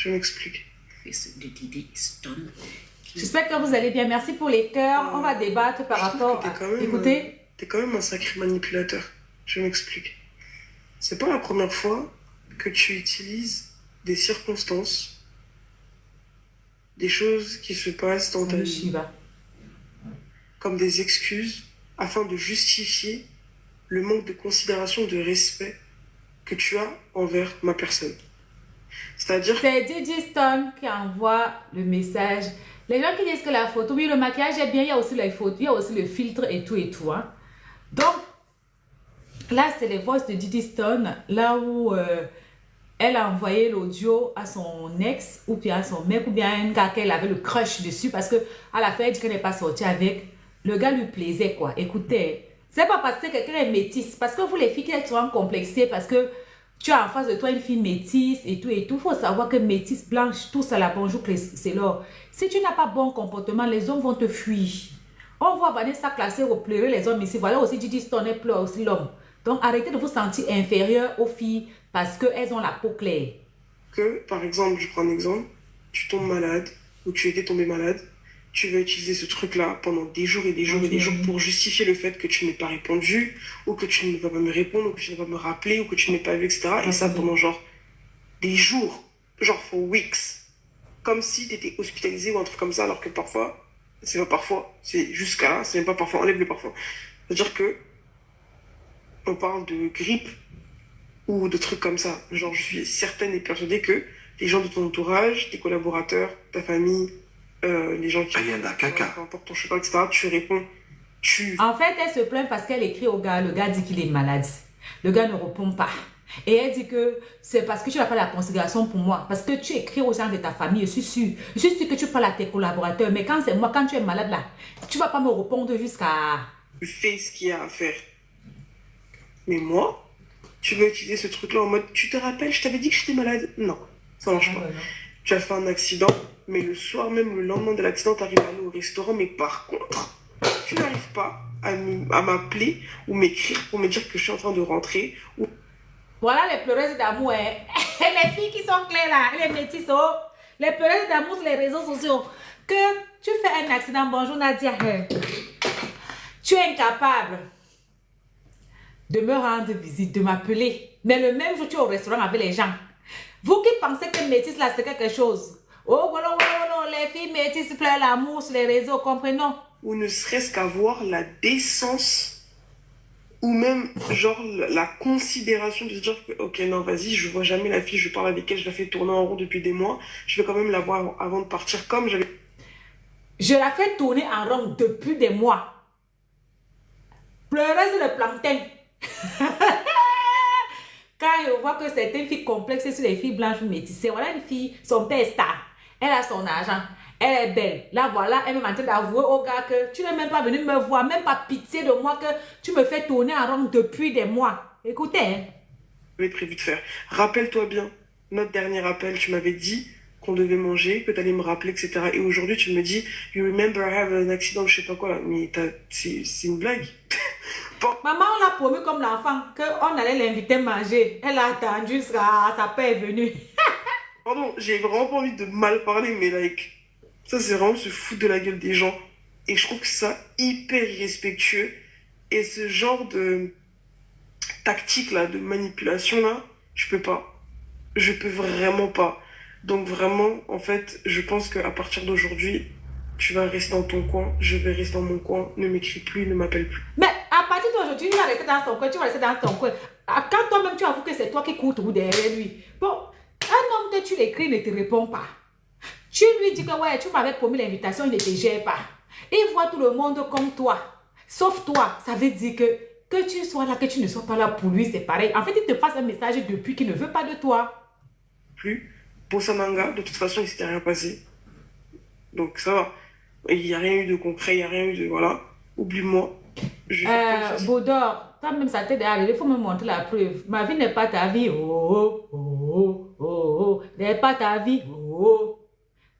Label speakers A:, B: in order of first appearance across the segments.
A: Je m'explique.
B: J'espère que vous allez bien. Merci pour les cœurs. On va débattre par rapport à... Écoutez.
A: T'es quand même un sacré manipulateur. Je m'explique. C'est pas la première fois que tu utilises des circonstances, des choses qui se passent dans ta vie, comme des excuses afin de justifier le manque de considération, de respect que tu as envers ma personne. C'est-à-dire...
B: C'est Didi Stone qui envoie le message. Les gens qui disent que la photo, oui, le maquillage est bien, il y a aussi les photos, il y a aussi le filtre et tout. Hein. Donc, là, c'est les voix de Didi Stone, là où elle a envoyé l'audio à son ex, ou bien à son mec, ou bien à un gars qu'elle avait le crush dessus, parce que à la fin, elle dit qu'elle n'est pas sortie avec. Le gars lui plaisait, quoi. Écoutez, c'est pas parce que quelqu'un est métisse, parce que vous, les filles, qui êtes souvent complexées, parce que tu as en face de toi une fille métisse et tout. Il faut savoir que métisse, blanche, tout ça, la bonjour, c'est l'or. Si tu n'as pas bon comportement, les hommes vont te fuir. On voit Vanessa classer ou pleurer les hommes ici. Voilà aussi Didi Stone, elle pleure aussi l'homme. Donc arrêtez de vous sentir inférieur aux filles parce qu'elles ont la peau claire.
A: Que, par exemple, je prends un exemple, tu tombes malade ou tu étais tombé malade, tu vas utiliser ce truc-là pendant des jours et des jours et des jours pour justifier le fait que tu n'aies pas répondu, ou que tu ne vas pas me répondre, ou que tu ne vas pas me rappeler, ou que tu n'es pas vu, etc. Et ça pendant genre des jours, genre for weeks. Comme si tu étais hospitalisé ou un truc comme ça, alors que parfois, c'est pas parfois, c'est jusqu'à là, c'est même pas parfois, enlève le parfois. C'est-à-dire que on parle de grippe ou de trucs comme ça. Genre, je suis certaine et persuadée que les gens de ton entourage, tes collaborateurs, ta famille, les gens qui...
C: caca.
A: Peu importe ton cheval, etc., tu réponds.
B: En fait, elle se plaint parce qu'elle écrit au gars. Le gars dit qu'il est malade. Le gars ne répond pas. Et elle dit que c'est parce que tu n'as pas la considération pour moi. Parce que tu écris aux gens de ta famille, je suis sûre. Je suis sûre que tu parles à tes collaborateurs. Mais quand c'est moi, quand tu es malade là, tu ne vas pas me répondre jusqu'à...
A: Tu fais ce qu'il y a à faire. Mais moi, tu veux utiliser ce truc-là en mode, tu te rappelles, je t'avais dit que j'étais malade. Non, ça marche pas. Tu as fait un accident, mais le soir même, le lendemain de l'accident, tu arrives à aller au restaurant. Mais par contre, tu n'arrives pas à m'appeler ou m'écrire pour me dire que je suis en train de rentrer. Ou...
B: Voilà les pleureuses d'amour. Hein. Les filles qui sont claires là, les métisses, oh. Les pleureuses d'amour sur les réseaux sociaux. Que tu fais un accident, bonjour Nadia. Tu es incapable de me rendre visite, de m'appeler. Mais le même jour, tu es au restaurant avec les gens. Vous qui pensez que métisse là, c'est quelque chose. Oh, voilà, les filles métisses pleurent l'amour sur les réseaux, comprenons.
A: Ou ne serait-ce qu'avoir la décence, ou même, genre, la considération de se dire que, ok, non, vas-y, je vois jamais la fille, je parle avec elle, je la fais tourner en rond depuis des mois, je vais quand même la voir avant de partir, comme j'avais...
B: Je la fais tourner en rond depuis des mois. Pleureuse le plantain. Quand je vois que certaines filles complexes sur les filles blanches ou métissées, voilà une fille, son père est star, elle a son argent, elle est belle. Là voilà, elle est en train d'avouer au gars que tu n'es même pas venu me voir, même pas pitié de moi que tu me fais tourner en rond depuis des mois. Écoutez. Hein.
A: J'avais prévu de faire. Rappelle-toi bien, notre dernier appel, tu m'avais dit qu'on devait manger, que tu allais me rappeler, etc. Et aujourd'hui, tu me dis, you remember I have an accident, je sais pas quoi. Mais c'est une blague.
B: Bon. Maman, on l'a promis comme l'enfant qu'on allait l'inviter à manger. Elle a attendu, sa paix est venue.
A: Pardon, j'ai vraiment pas envie de mal parler, mais like, ça c'est vraiment se foutre de la gueule des gens. Et je trouve que ça hyper irrespectueux. Et ce genre de tactique là, de manipulation là, je peux pas. Je peux vraiment pas. Donc vraiment, en fait, je pense qu'à partir d'aujourd'hui, tu vas rester dans ton coin, je vais rester dans mon coin, ne m'écris plus, ne m'appelle plus.
B: Mais à partir d'aujourd'hui, tu vas rester dans ton coin, tu vas rester dans ton coin. Quand toi-même tu avoues que c'est toi qui cours tout derrière lui. Bon, un homme que tu l'écris ne te répond pas. Tu lui dis que ouais, tu m'avais promis l'invitation, il ne te gère pas. Il voit tout le monde comme toi, sauf toi. Ça veut dire que tu sois là, que tu ne sois pas là pour lui, c'est pareil. En fait, il te passe un message depuis qu'il ne veut pas de toi.
A: Plus, pour Samanga, de toute façon, il ne s'était rien passé. Donc ça va. Il n'y a rien eu de concret, il n'y a rien eu de... Voilà. Oublie-moi.
B: Baudor, toi-même ça t'est arrivé, il faut me montrer la preuve. Ma vie n'est pas ta vie. Oh, oh, oh, oh, oh. N'est pas ta vie. Oh, oh.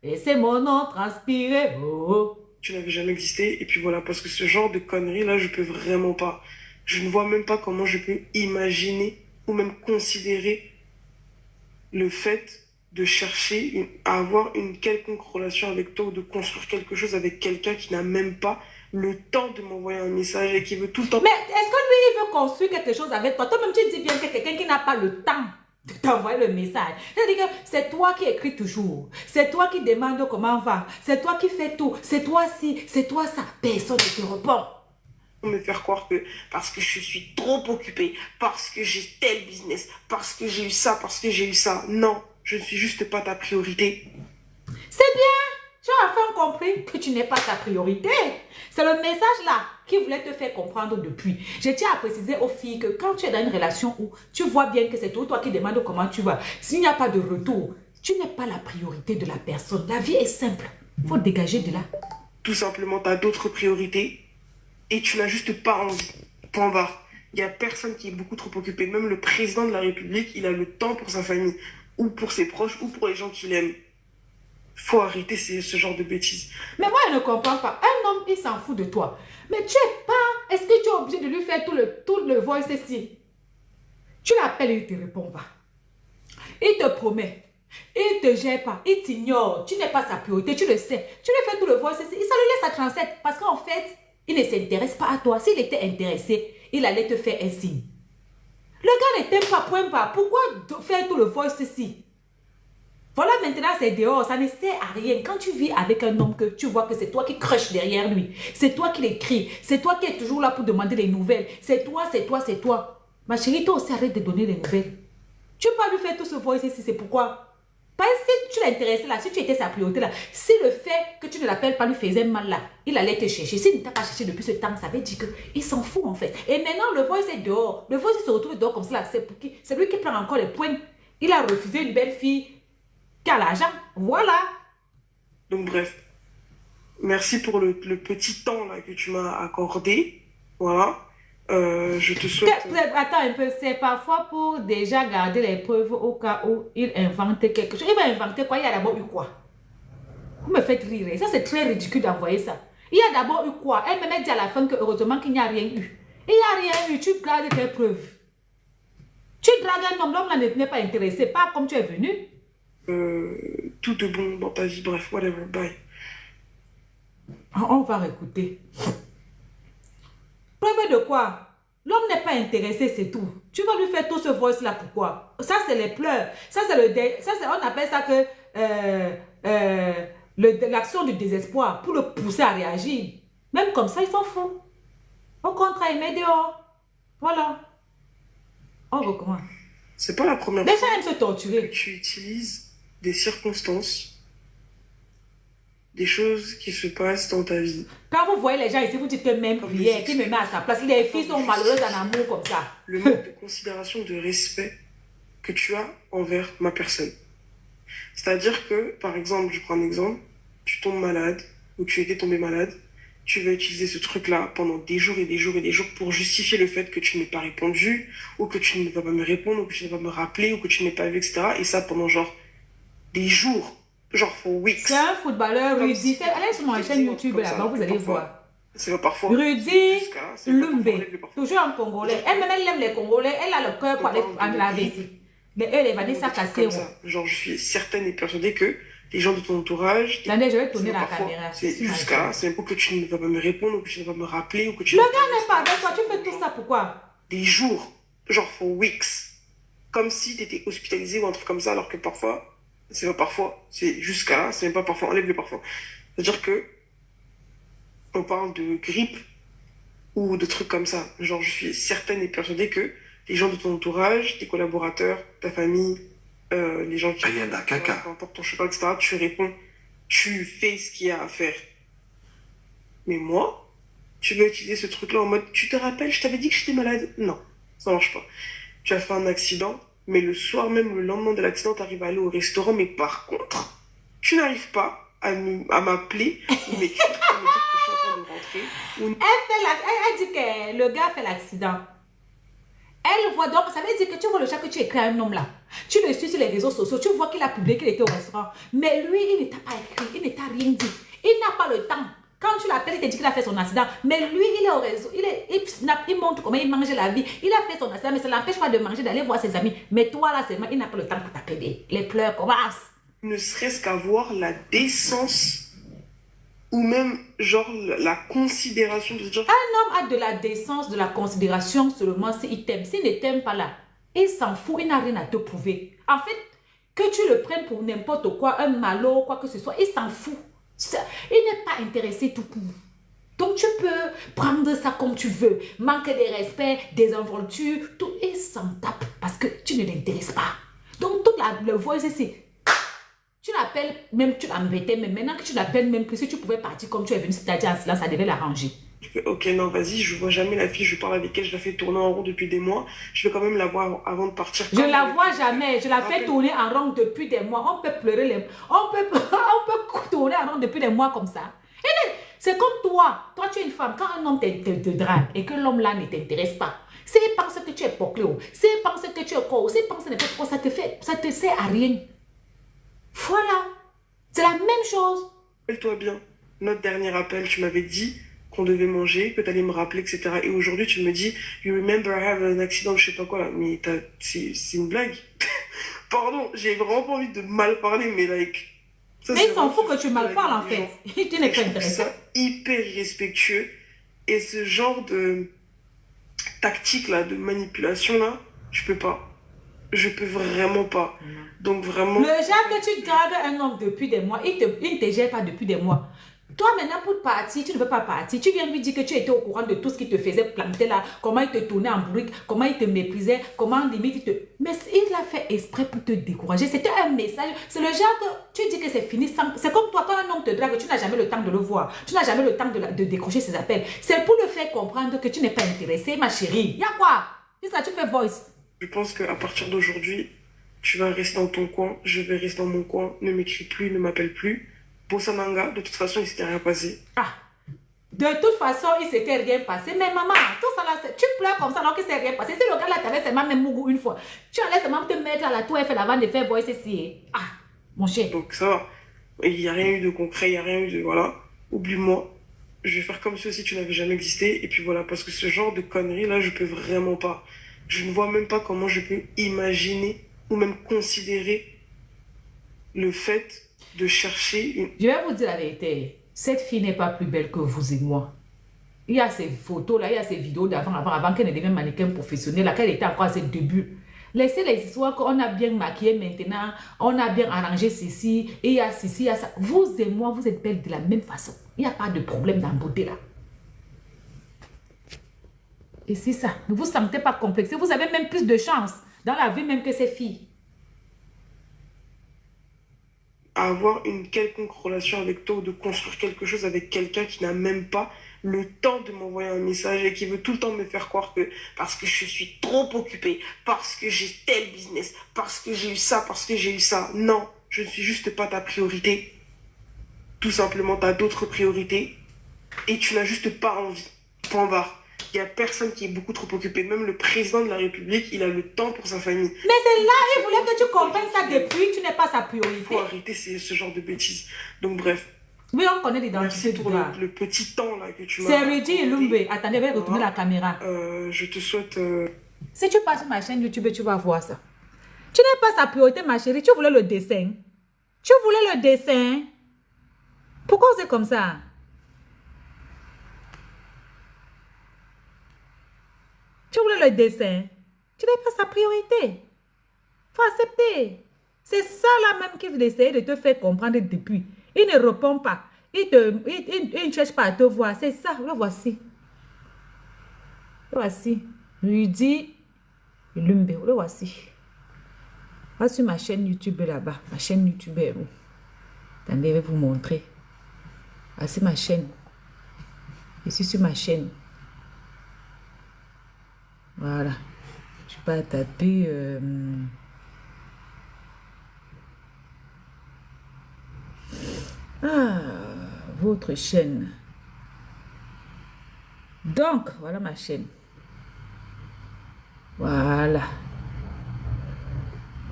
B: Laissez mon nom transpirer. Oh, oh.
A: Tu n'avais jamais existé. Et puis voilà, parce que ce genre de conneries là, je peux vraiment pas. Je ne vois même pas comment je peux imaginer ou même considérer le fait de chercher à avoir une quelconque relation avec toi ou de construire quelque chose avec quelqu'un qui n'a même pas le temps de m'envoyer un message et qui veut tout le temps...
B: Mais est-ce que lui, il veut construire quelque chose avec toi? Toi-même, tu dis bien que quelqu'un qui n'a pas le temps de t'envoyer le message. C'est-à-dire que c'est toi qui écris toujours. C'est toi qui demande comment va. C'est toi qui fais tout. C'est toi ci, c'est toi ça. Personne ne te répond.
A: Me faire croire que parce que je suis trop occupée, parce que j'ai tel business, parce que j'ai eu ça, parce que j'ai eu ça. Non, je ne suis juste pas ta priorité.
B: C'est bien. Tu as enfin compris que tu n'es pas ta priorité. C'est le message là qui voulait te faire comprendre depuis. Je tiens à préciser aux filles que quand tu es dans une relation où tu vois bien que c'est toi qui demandes comment tu vas, s'il n'y a pas de retour, tu n'es pas la priorité de la personne. La vie est simple. Il faut dégager de là.
A: Tout simplement, tu as d'autres priorités et tu n'as juste pas envie. Point barre. Il n'y a personne qui est beaucoup trop occupé. Même le président de la République, il a le temps pour sa famille, ou pour ses proches, ou pour les gens qu'il aime. Faut arrêter ce genre de bêtises.
B: Mais moi, je ne comprends pas. Un homme, il s'en fout de toi. Mais tu es pas... Est-ce que tu es obligé de lui faire tout le voice ici? Tu l'appelles et il ne te répond pas. Il te promet. Il ne te gère pas. Il t'ignore. Tu n'es pas sa priorité. Tu le sais. Tu lui fais tout le voice ici. Ça lui laisse à 37. Parce qu'en fait, il ne s'intéresse pas à toi. S'il était intéressé, il allait te faire un signe. Le gars ne t'aime pas, point barre. Pourquoi faire tout le voice ici? Voilà, maintenant c'est dehors, ça ne sert à rien. Quand tu vis avec un homme que tu vois que c'est toi qui crush derrière lui, c'est toi qui l'écris, c'est toi qui es toujours là pour demander les nouvelles, c'est toi, c'est toi, c'est toi. Ma chérie, toi aussi arrête de donner les nouvelles. Tu peux pas lui faire tout ce voice ici, c'est pourquoi? Parce que si tu l'intéressais là, si tu étais sa priorité là, si le fait que tu ne l'appelles pas lui faisait mal là, il allait te chercher. S'il ne t'a pas cherché depuis ce temps, ça veut dire qu'il s'en fout en fait. Et maintenant le voice est dehors. Le voice se retrouve dehors comme ça, c'est pour qui? C'est lui qui prend encore les points. Il a refusé une belle fille qui a l'argent, voilà.
A: Donc bref, merci pour le petit temps là que tu m'as accordé, voilà. Je te souhaite...
B: Attends un peu, c'est parfois pour déjà garder les preuves au cas où il invente quelque chose. Il va inventer quoi? Il y a d'abord eu quoi? Vous me faites rire, ça c'est très ridicule d'envoyer ça. Il y a d'abord eu quoi? Elle me dit à la fin que heureusement qu'il n'y a rien eu. Il n'y a rien eu, tu gardes tes preuves. Tu dragues un homme, l'homme n'est pas intéressé, pas comme tu es venu.
A: Tout de bon dans ta vie, bref, whatever, bye.
B: On va réécouter. Preuve de quoi? L'homme n'est pas intéressé, c'est tout. Tu vas lui faire tout ce voice-là, pourquoi? Ça, c'est les pleurs. Ça, c'est on appelle ça que l'action du désespoir pour le pousser à réagir. Même comme ça, il s'en fout. Au contraire, il met dehors. Voilà. On recommence.
A: C'est pas la première
B: fois
A: que
B: se torturer.
A: Tu utilises des circonstances, des choses qui se passent dans ta vie.
B: Quand vous voyez les gens ici, vous dites que même prière, qui me met à sa place. Les filles sont malheureuses en amour comme ça.
A: Le manque de considération, de respect que tu as envers ma personne. C'est-à-dire que, par exemple, je prends un exemple, tu tombes malade, ou tu étais tombé malade, tu vas utiliser ce truc-là pendant des jours et des jours et des jours pour justifier le fait que tu n'aies pas répondu, ou que tu ne vas pas me répondre, ou que tu ne vas pas me rappeler, ou que tu n'aies pas vu, etc. Et ça pendant genre des jours, genre for weeks.
B: C'est un footballeur, Rudy. Allez sur ma chaîne YouTube là-bas, vous allez voir.
A: C'est pas parfois.
B: Rudy Lumbe, toujours en congolais. Elle aime les Congolais, elle a le cœur pour aller en laver ici. Mais elle est Vanessa Cassero.
A: Genre, je suis certaine et persuadée que les gens de ton entourage...
B: Attendez, je vais tourner la caméra.
A: C'est jusqu'à là, c'est un peu que tu ne vas pas me répondre, ou que tu ne vas pas me rappeler, ou que tu...
B: Le gars n'est pas avec toi, tu fais tout ça, pourquoi?
A: Des jours, genre for weeks. Comme si tu étais hospitalisé ou un truc comme ça, alors que parfois, c'est pas parfois, c'est jusqu'à là, c'est même pas parfois, enlève le parfois. C'est-à-dire que on parle de grippe ou de trucs comme ça. Genre, je suis certaine et persuadée que les gens de ton entourage, tes collaborateurs, ta famille, les gens qui... Peu ton cheval, etc., tu réponds, tu fais ce qu'il y a à faire. Mais moi, tu vas utiliser ce truc-là en mode, tu te rappelles, je t'avais dit que j'étais malade? Non, ça marche pas. Tu as fait un accident, mais le soir même, le lendemain de l'accident, tu arrives à aller au restaurant, mais par contre, tu n'arrives pas à m'appeler ou m'écrire pour me dire que je suis en train de rentrer.
B: Elle dit que le gars fait l'accident. Elle voit donc, ça veut dire que tu vois le chat que tu écris à un homme là. Tu le suis sur les réseaux sociaux, tu vois qu'il a publié qu'il était au restaurant. Mais lui, il ne t'a pas écrit, il ne t'a rien dit. Il n'a pas le temps. Quand tu l'appelles, il te dit qu'il a fait son accident. Mais lui, il est au réseau, il montre comment il mange la vie. Il a fait son accident, mais ça ne l'empêche pas de manger, d'aller voir ses amis. Mais toi là, seulement, il n'a pas le temps pour t'appeler. Les pleurs commencent.
A: ne serait-ce qu'avoir la décence ou même genre la considération de se dire
B: Un homme a de la décence, de la considération seulement s'il t'aime. S'il ne t'aime pas là, il s'en fout, il n'a rien à te prouver. En fait, que tu le prennes pour n'importe quoi, un malot, quoi que ce soit, il s'en fout. Il n'est pas intéressé tout court. Donc tu peux prendre ça comme tu veux, manquer de respect, désinvolture, tout, il s'en tape parce que tu ne l'intéresses pas. Donc toute le voice ici, tu l'appelles, même tu l'embêtais, mais maintenant que tu l'appelles même plus, si tu pouvais partir comme tu es venu, c'est-à-dire en silence, ça devait l'arranger.
A: ok, non, vas-y, je vois jamais la fille, je parle avec elle, je la fais tourner en rond depuis des mois, je vais quand même la voir avant de partir.
B: Je la vois jamais, je la fais tourner en rond depuis des mois. On peut pleurer, on peut tourner en rond depuis des mois comme ça. C'est comme toi, tu es une femme, quand un homme te drague et que l'homme là ne t'intéresse pas, s'il pense que tu es pocléo, s'il pense que tu es quoi, s'il pense n'importe quoi, ça te sert à rien. Voilà, c'est la même chose.
A: Rappelle-toi bien, notre dernier appel, tu m'avais dit qu'on devait manger, que tu allais me rappeler, etc. Et aujourd'hui, tu me dis, you remember I have un accident, je sais pas quoi là. Mais c'est une blague. Pardon, j'ai vraiment pas envie de mal parler, mais like.
B: Ça, mais il s'en fout que tu mal parles en fait. Tu n'es pas intéressé.
A: C'est hyper irrespectueux. Et ce genre de tactique là, de manipulation là, je peux pas. Je peux vraiment pas. Donc vraiment...
B: Le genre que tu dragues un homme depuis des mois, il ne te gère pas depuis des mois. Toi maintenant pour partir, tu ne veux pas partir. Tu viens lui dire que tu étais au courant de tout ce qui te faisait planter là, comment il te tournait en bourrique, comment il te méprisait, comment limite il te... Mais il l'a fait exprès pour te décourager. C'était un message. C'est le genre que tu dis que c'est fini. C'est comme toi, quand un homme te drague, tu n'as jamais le temps de le voir. Tu n'as jamais le temps de décrocher ses appels. C'est pour le faire comprendre que tu n'es pas intéressée, ma chérie. Il y a quoi? C'est ça, tu fais voice.
A: Je pense qu'à partir d'aujourd'hui, tu vas rester dans ton coin, je vais rester dans mon coin, ne m'écris plus, ne m'appelle plus. Bossananga, de toute façon, il s'était rien passé.
B: Ah, de toute façon, il s'était rien passé. Mais maman, tout ça là, tu pleures comme ça alors qu'il s'est rien passé. Si le gars là t'avait seulement même Mougou une fois, tu allais seulement te mettre à la tour Eiffel avant de faire voice ici. Ah, mon cher.
A: Donc ça va. Il n'y a rien eu de concret, il n'y a rien eu de... Voilà. Oublie-moi. Je vais faire comme si tu n'avais jamais existé. Et puis voilà, parce que ce genre de conneries là, je peux vraiment pas. Je ne vois même pas comment je peux imaginer ou même considérer le fait de chercher une...
B: Je vais vous dire la vérité. Cette fille n'est pas plus belle que vous et moi. Il y a ces photos là, il y a ces vidéos avant qu'elle ne devienne mannequin professionnel, là, qu'elle était encore à ses débuts. Laissez les histoires qu'on a bien maquillé maintenant, on a bien arrangé ceci, et il y a ceci, il y a ça. Vous et moi, vous êtes belles de la même façon. Il n'y a pas de problème dans la beauté là. Et c'est ça, ne vous sentez pas complexé, vous avez même plus de chance dans la vie même que ces filles.
A: Avoir une quelconque relation avec toi ou de construire quelque chose avec quelqu'un qui n'a même pas le temps de m'envoyer un message et qui veut tout le temps me faire croire que parce que je suis trop occupée, parce que j'ai tel business, parce que j'ai eu ça, parce que j'ai eu ça. Non, je ne suis juste pas ta priorité. Tout simplement, tu as d'autres priorités et tu n'as juste pas envie. Point barre. Il n'y a personne qui est beaucoup trop occupé. Même le président de la République, il a le temps pour sa famille.
B: Mais c'est là, il voulait que tu comprennes ça depuis, tu n'es pas sa priorité.
A: Il faut arrêter ce genre de bêtises. Donc bref.
B: Oui, on connaît l'identité du gars.
A: Le petit temps là que tu m'as...
B: C'est Rudy Lumbe. Attendez, je vais retourner la caméra.
A: Je te souhaite...
B: Si tu passes sur ma chaîne YouTube, tu vas voir ça. Tu n'es pas sa priorité, ma chérie. Tu voulais le dessin. Tu voulais le dessin. Pourquoi c'est comme ça? Tu voulais le dessin. Tu n'es pas sa priorité. Faut accepter. C'est ça là même qu'il essaie de te faire comprendre depuis. Il ne répond pas. Il ne cherche pas à te voir. C'est ça. Le voici. Le voici. Rudy Lumbe. Le voici. Va sur ma chaîne YouTube là-bas. Ma chaîne YouTube est où? Attendez, je vais vous montrer. Ah, c'est ma chaîne. Je suis sur ma chaîne. Voilà. Je peux taper... votre chaîne. Donc, voilà ma chaîne. Voilà.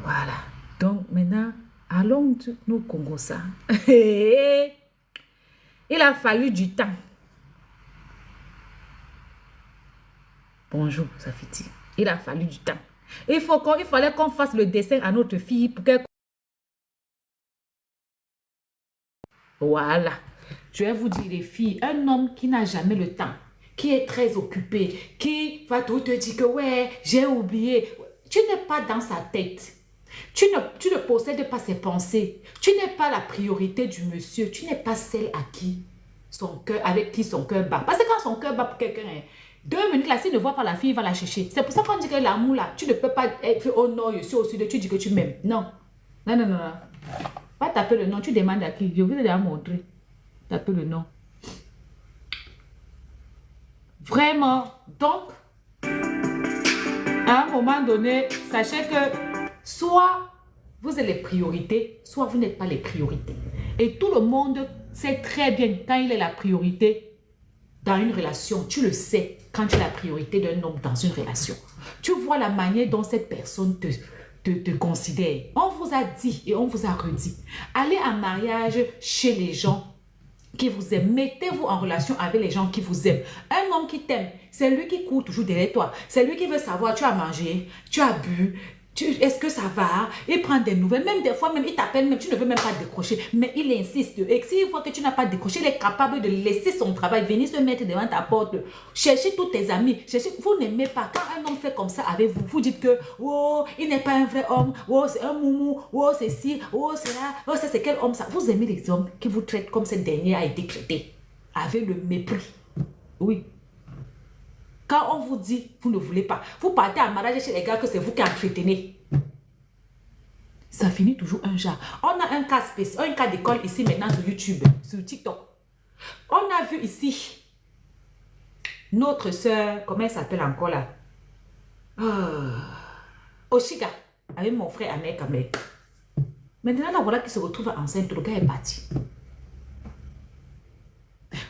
B: Voilà. Donc, maintenant, allons nous Congo ça. Il a fallu du temps. Bonjour, Safiti. Il a fallu du temps. Il fallait qu'on fasse le dessin à notre fille pour qu'elle Voilà. Je vais vous dire, les filles, un homme qui n'a jamais le temps, qui est très occupé, qui va tout te dire que ouais, j'ai oublié. Tu n'es pas dans sa tête. Tu ne possèdes pas ses pensées. Tu n'es pas la priorité du monsieur. Tu n'es pas celle à qui son cœur, avec qui son cœur bat. Parce que quand son cœur bat pour quelqu'un, 2 minutes là, s'il ne voit pas la fille, il va la chercher. C'est pour ça qu'on dit que l'amour là, tu ne peux pas être oh non, je suis au sud, tu dis que tu m'aimes. Non. Non, non, non, non. Pas taper le nom, tu demandes à qui. Je vous ai déjà montré. Taper le nom. Vraiment. Donc, à un moment donné, sachez que soit vous êtes les priorités, soit vous n'êtes pas les priorités. Et tout le monde sait très bien quand il est la priorité dans une relation. Tu le sais quand tu es la priorité d'un homme dans une relation. Tu vois la manière dont cette personne te considère. On vous a dit et on vous a redit. Allez en mariage chez les gens qui vous aiment. Mettez-vous en relation avec les gens qui vous aiment. Un homme qui t'aime, c'est lui qui court toujours derrière toi. C'est lui qui veut savoir, tu as mangé, tu as bu, est-ce que ça va? Il prend des nouvelles. Même des fois, même il t'appelle, même tu ne veux même pas décrocher. Mais il insiste. Et s'il voit que tu n'as pas décroché, il est capable de laisser son travail, venir se mettre devant ta porte, chercher tous tes amis. Vous n'aimez pas. Quand un homme fait comme ça avec vous, vous dites que oh, il n'est pas un vrai homme. Oh, c'est un moumou. Oh, c'est ci. Oh, c'est là. Oh, ça, c'est quel homme ça? Vous aimez les hommes qui vous traitent comme cette dernière a été traitée. Avec le mépris. Oui. Quand on vous dit, vous ne voulez pas. Vous partez en mariage chez les gars que c'est vous qui entretenez. Ça finit toujours un genre. On a un cas spécial, un cas d'école ici maintenant sur YouTube, sur TikTok. On a vu ici notre soeur, comment elle s'appelle encore là? Oshiga, avec mon frère Amek. Maintenant, là, voilà qui se retrouve enceinte. Le gars est parti.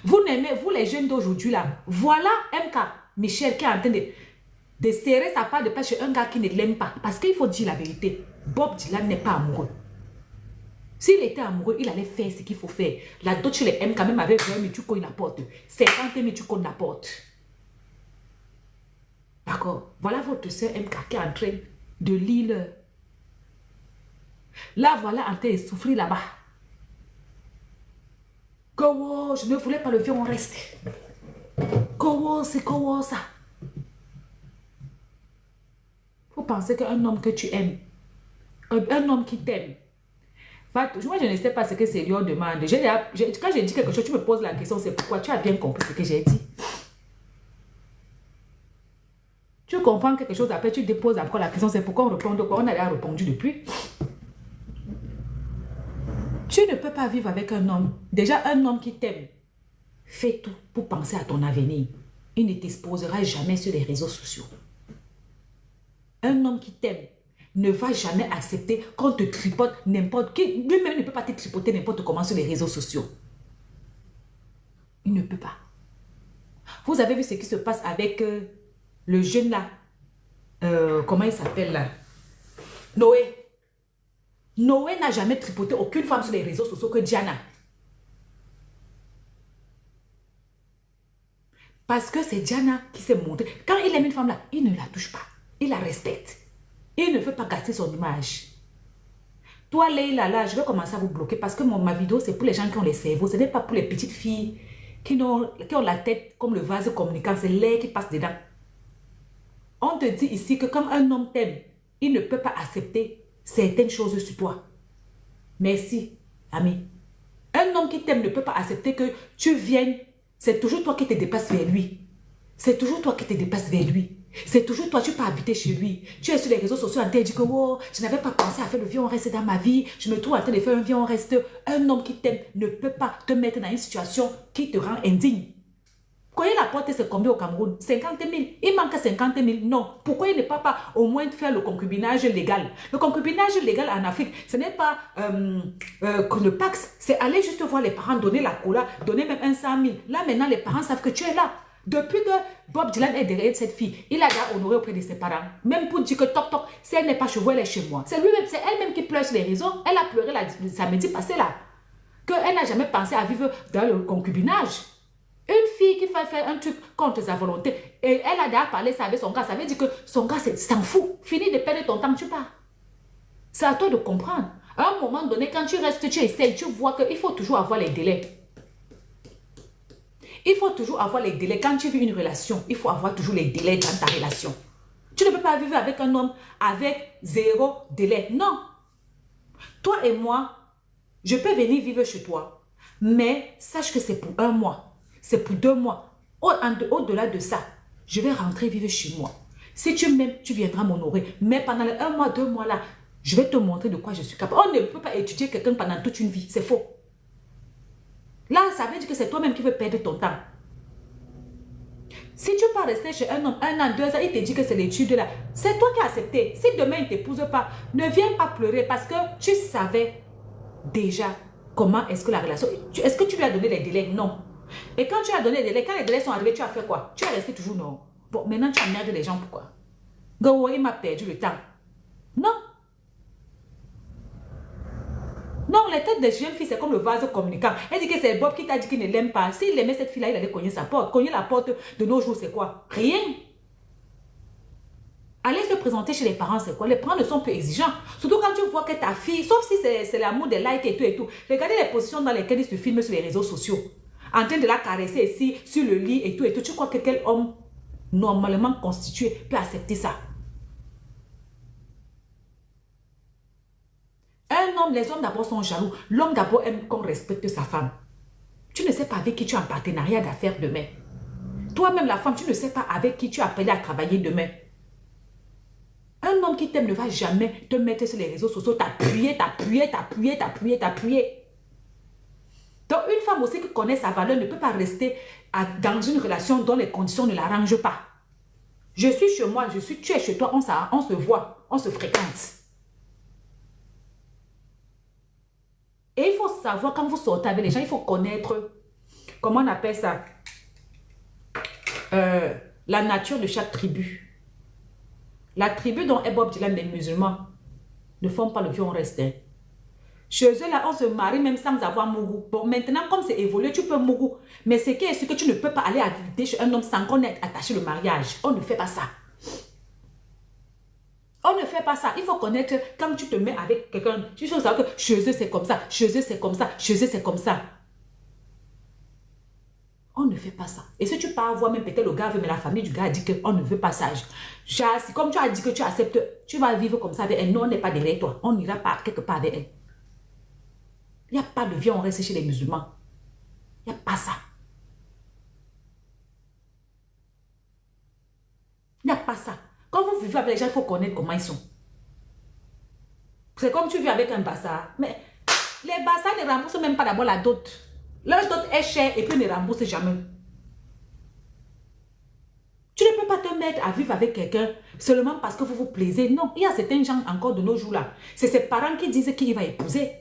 B: Vous n'aimez, vous les jeunes d'aujourd'hui là, voilà MK. Michel qui est en train de serrer sa part de pêche chez un gars qui ne l'aime pas. Parce qu'il faut dire la vérité. Bob Dylan n'est pas amoureux. S'il était amoureux, il allait faire ce qu'il faut faire. La dot chez les M quand même avec 20 000, tu cognes la porte. 50 000, tu cognes la porte. D'accord. Voilà votre soeur MK qui est en train de lire. Là, voilà en train de souffrir là-bas. Comment je ne voulais pas le faire, on reste. Comment c'est comment ça? Faut penser qu'un homme que tu aimes, un homme qui t'aime, moi je ne sais pas ce que c'est lui demande. Quand j'ai dit quelque chose, tu me poses la question, c'est pourquoi? Tu as bien compris ce que j'ai dit. Tu comprends quelque chose, après tu déposes encore la question, c'est pourquoi on répond de quoi? On a déjà répondu depuis. Tu ne peux pas vivre avec un homme. Déjà, un homme qui t'aime, fais tout pour penser à ton avenir. Il ne t'exposera jamais sur les réseaux sociaux. Un homme qui t'aime ne va jamais accepter qu'on te tripote n'importe qui. Lui-même ne peut pas te tripoter n'importe comment sur les réseaux sociaux. Il ne peut pas. Vous avez vu ce qui se passe avec le jeune là. Comment il s'appelle là? Noé. Noé n'a jamais tripoté aucune femme sur les réseaux sociaux que Diana. Parce que c'est Diana qui s'est montrée. Quand il aime une femme là, il ne la touche pas. Il la respecte. Il ne veut pas gâter son image. Toi, Leila, là, je vais commencer à vous bloquer parce que ma vidéo, c'est pour les gens qui ont les cerveaux. Ce n'est pas pour les petites filles qui ont la tête comme le vase communicant. C'est l'air qui passe dedans. On te dit ici que quand un homme t'aime, il ne peut pas accepter certaines choses sur toi. Merci, ami. Un homme qui t'aime ne peut pas accepter que tu viennes. C'est toujours toi qui te dépasses vers lui. C'est toujours toi qui te dépasses vers lui. C'est toujours toi, tu peux habiter chez lui. Tu es sur les réseaux sociaux en train de dire que oh, je n'avais pas pensé à faire le vieux on reste dans ma vie. Je me trouve en train de faire un vieux on reste. Un homme qui t'aime ne peut pas te mettre dans une situation qui te rend indigne. Quand la porte c'est combien au Cameroun? 50 000. Il manque 50 000. Non. Pourquoi il ne peut pas au moins faire le concubinage légal? Le concubinage légal en Afrique, ce n'est pas le Pax. C'est aller juste voir les parents donner la cola, donner même un 100 000. Là maintenant, les parents savent que tu es là. Depuis que Bob Dylan est derrière cette fille, il a déjà honoré auprès de ses parents. Même pour dire que toc toc, si elle n'est pas chez vous, elle est chez moi. C'est lui-même, c'est elle-même qui pleure sur les réseaux. Elle a pleuré le samedi passé là. Qu'elle n'a jamais pensé à vivre dans le concubinage. Une fille qui fait faire un truc contre sa volonté, et elle a déjà parlé ça avec son gars, ça veut dire que son gars s'en fout. Fini de perdre ton temps, tu pars. C'est à toi de comprendre. À un moment donné, quand tu restes, tu essayes, tu vois qu'il faut toujours avoir les délais. Il faut toujours avoir les délais. Quand tu vis une relation, il faut avoir toujours les délais dans ta relation. Tu ne peux pas vivre avec un homme avec 0 délai. Non. Toi et moi, je peux venir vivre chez toi. Mais sache que c'est pour 1 mois. C'est pour 2 mois. Au-delà de ça, je vais rentrer vivre chez moi. Si tu m'aimes, tu viendras m'honorer. Mais pendant les 1 mois, 2 mois là, je vais te montrer de quoi je suis capable. On ne peut pas étudier quelqu'un pendant toute une vie. C'est faux. Là, ça veut dire que c'est toi-même qui veux perdre ton temps. Si tu peux rester chez un homme 1 an, 2 ans, il te dit que c'est l'étude là. C'est toi qui as accepté. Si demain il ne t'épouse pas, ne viens pas pleurer parce que tu savais déjà comment est-ce que la relation... Est-ce que tu lui as donné les délais? Non. Et quand tu as donné les délais, quand les délais sont arrivés, tu as fait quoi? Tu es resté toujours non. Bon, maintenant tu emmerdes les gens, pourquoi? Go, il m'a perdu le temps. Non. Non, les têtes des jeunes filles, c'est comme le vase communicant. Elle dit que c'est Bob qui t'a dit qu'il ne l'aime pas. S'il aimait cette fille-là, il allait cogner sa porte. Cogner la porte de nos jours, c'est quoi? Rien. Aller se présenter chez les parents, c'est quoi? Les parents ne sont plus exigeants. Surtout quand tu vois que ta fille, sauf si c'est l'amour des likes et tout et tout. Regardez les positions dans lesquelles ils se filment sur les réseaux sociaux. En train de la caresser ici, sur le lit et tout et tout. Tu crois que quel homme normalement constitué peut accepter ça? Un homme, les hommes d'abord sont jaloux. L'homme d'abord aime qu'on respecte sa femme. Tu ne sais pas avec qui tu es en partenariat d'affaires demain. Toi-même, la femme, tu ne sais pas avec qui tu es appelé à travailler demain. Un homme qui t'aime ne va jamais te mettre sur les réseaux sociaux, t'appuyer. Donc, une femme aussi qui connaît sa valeur ne peut pas rester dans une relation dont les conditions ne l'arrangent pas. Je suis chez moi, tu es chez toi, on se voit, on se fréquente. Et il faut savoir, quand vous sortez avec les gens, il faut connaître, comment on appelle ça, la nature de chaque tribu. La tribu dont est Bob Dylan, les musulmans, ne font pas le vieux, on reste. Chez eux, là, on se marie même sans avoir mougou. Bon, maintenant, comme c'est évolué, tu peux mougou. Mais ce qui est sûr que tu ne peux pas aller habiter chez un homme sans qu'on ait attaché le mariage. On ne fait pas ça. On ne fait pas ça. Il faut connaître quand tu te mets avec quelqu'un. Tu sais savoir que chez eux, c'est comme ça. Chez eux, c'est comme ça. Chez eux, c'est comme ça. On ne fait pas ça. Et si tu pars voir même peut-être le gars veut, mais la famille du gars a dit qu'on ne veut pas ça. Comme tu as dit que tu acceptes, tu vas vivre comme ça avec elle. Non, on n'est pas derrière toi. On n'ira pas quelque part avec elle. Il n'y a pas de vieux, on reste chez les musulmans. Il n'y a pas ça. Il n'y a pas ça. Quand vous vivez avec les gens, il faut connaître comment ils sont. C'est comme tu vis avec un bassard. Mais les bassards ne remboursent même pas d'abord la dot. Leur dot est chère et puis ne remboursent jamais. Tu ne peux pas te mettre à vivre avec quelqu'un seulement parce que vous vous plaisez. Non, il y a certains gens encore de nos jours là. C'est ses parents qui disent qui il va épouser.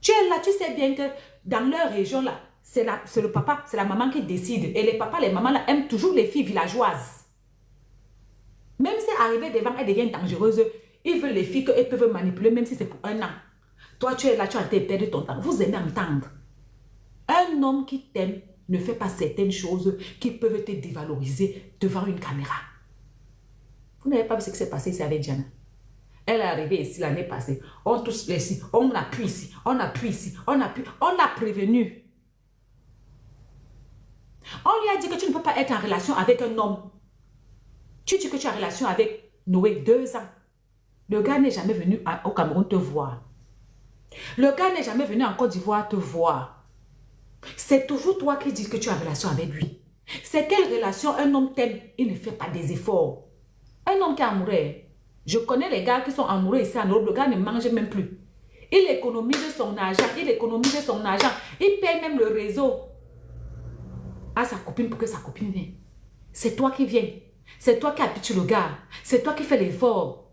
B: Tu es là, tu sais bien que dans leur région là, c'est le papa, c'est la maman qui décide. Et les papas, les mamans là aiment toujours les filles villageoises. Même si arrivée devant, elle devient dangereuse, ils veulent les filles qu'elles peuvent manipuler même si c'est pour 1 an. Toi, tu es là, tu as perdu ton temps. Vous aimez entendre. Un homme qui t'aime ne fait pas certaines choses qui peuvent te dévaloriser devant une caméra. Vous n'avez pas vu ce qui s'est passé ici avec Diana. Elle est arrivée ici l'année passée. On touche ici, on appuie ici, on appuie ici, on appuie. On l'a prévenu. On lui a dit que tu ne peux pas être en relation avec un homme. Tu dis que tu es en relation avec Noé 2 ans. Le gars n'est jamais venu au Cameroun te voir. Le gars n'est jamais venu en Côte d'Ivoire te voir. C'est toujours toi qui dis que tu es en relation avec lui. C'est quelle relation un homme t'aime, il ne fait pas des efforts. Un homme qui est amoureux, je connais les gars qui sont amoureux ici en Europe, le gars ne mange même plus. Il économise son argent, il paye même le réseau à sa copine pour que sa copine vienne. C'est toi qui viens. C'est toi qui habitue le gars. C'est toi qui fais l'effort.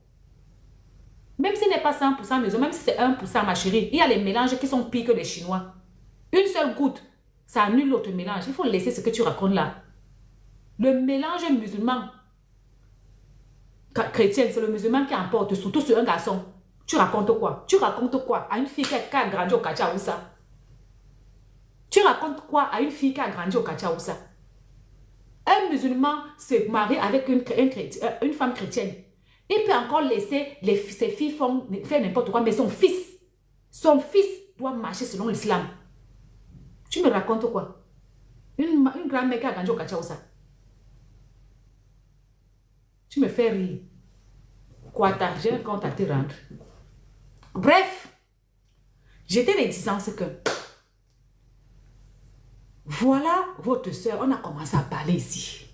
B: Même s'il n'est pas 100% maison, même si c'est 1% ma chérie, il y a les mélanges qui sont pires que les Chinois. Une seule goutte, ça annule l'autre mélange. Il faut laisser ce que tu racontes là. Le mélange musulman chrétien, c'est le musulman qui emporte, surtout sur un garçon. Tu racontes quoi? Tu racontes quoi à une fille qui a grandi au Kachaoussa? Tu racontes quoi à une fille qui a grandi au Kachaoussa? Un musulman se marie avec une femme chrétienne. Il peut encore laisser ses filles faire n'importe quoi, mais son fils Son fils doit marcher selon l'islam. Tu me racontes quoi? Une grand-mère qui a grandi au Kachaoussa. Tu me fais rire. Quoi, j'ai un compte à te rendre. Bref, j'étais les disant ce que voilà votre soeur, on a commencé à parler ici.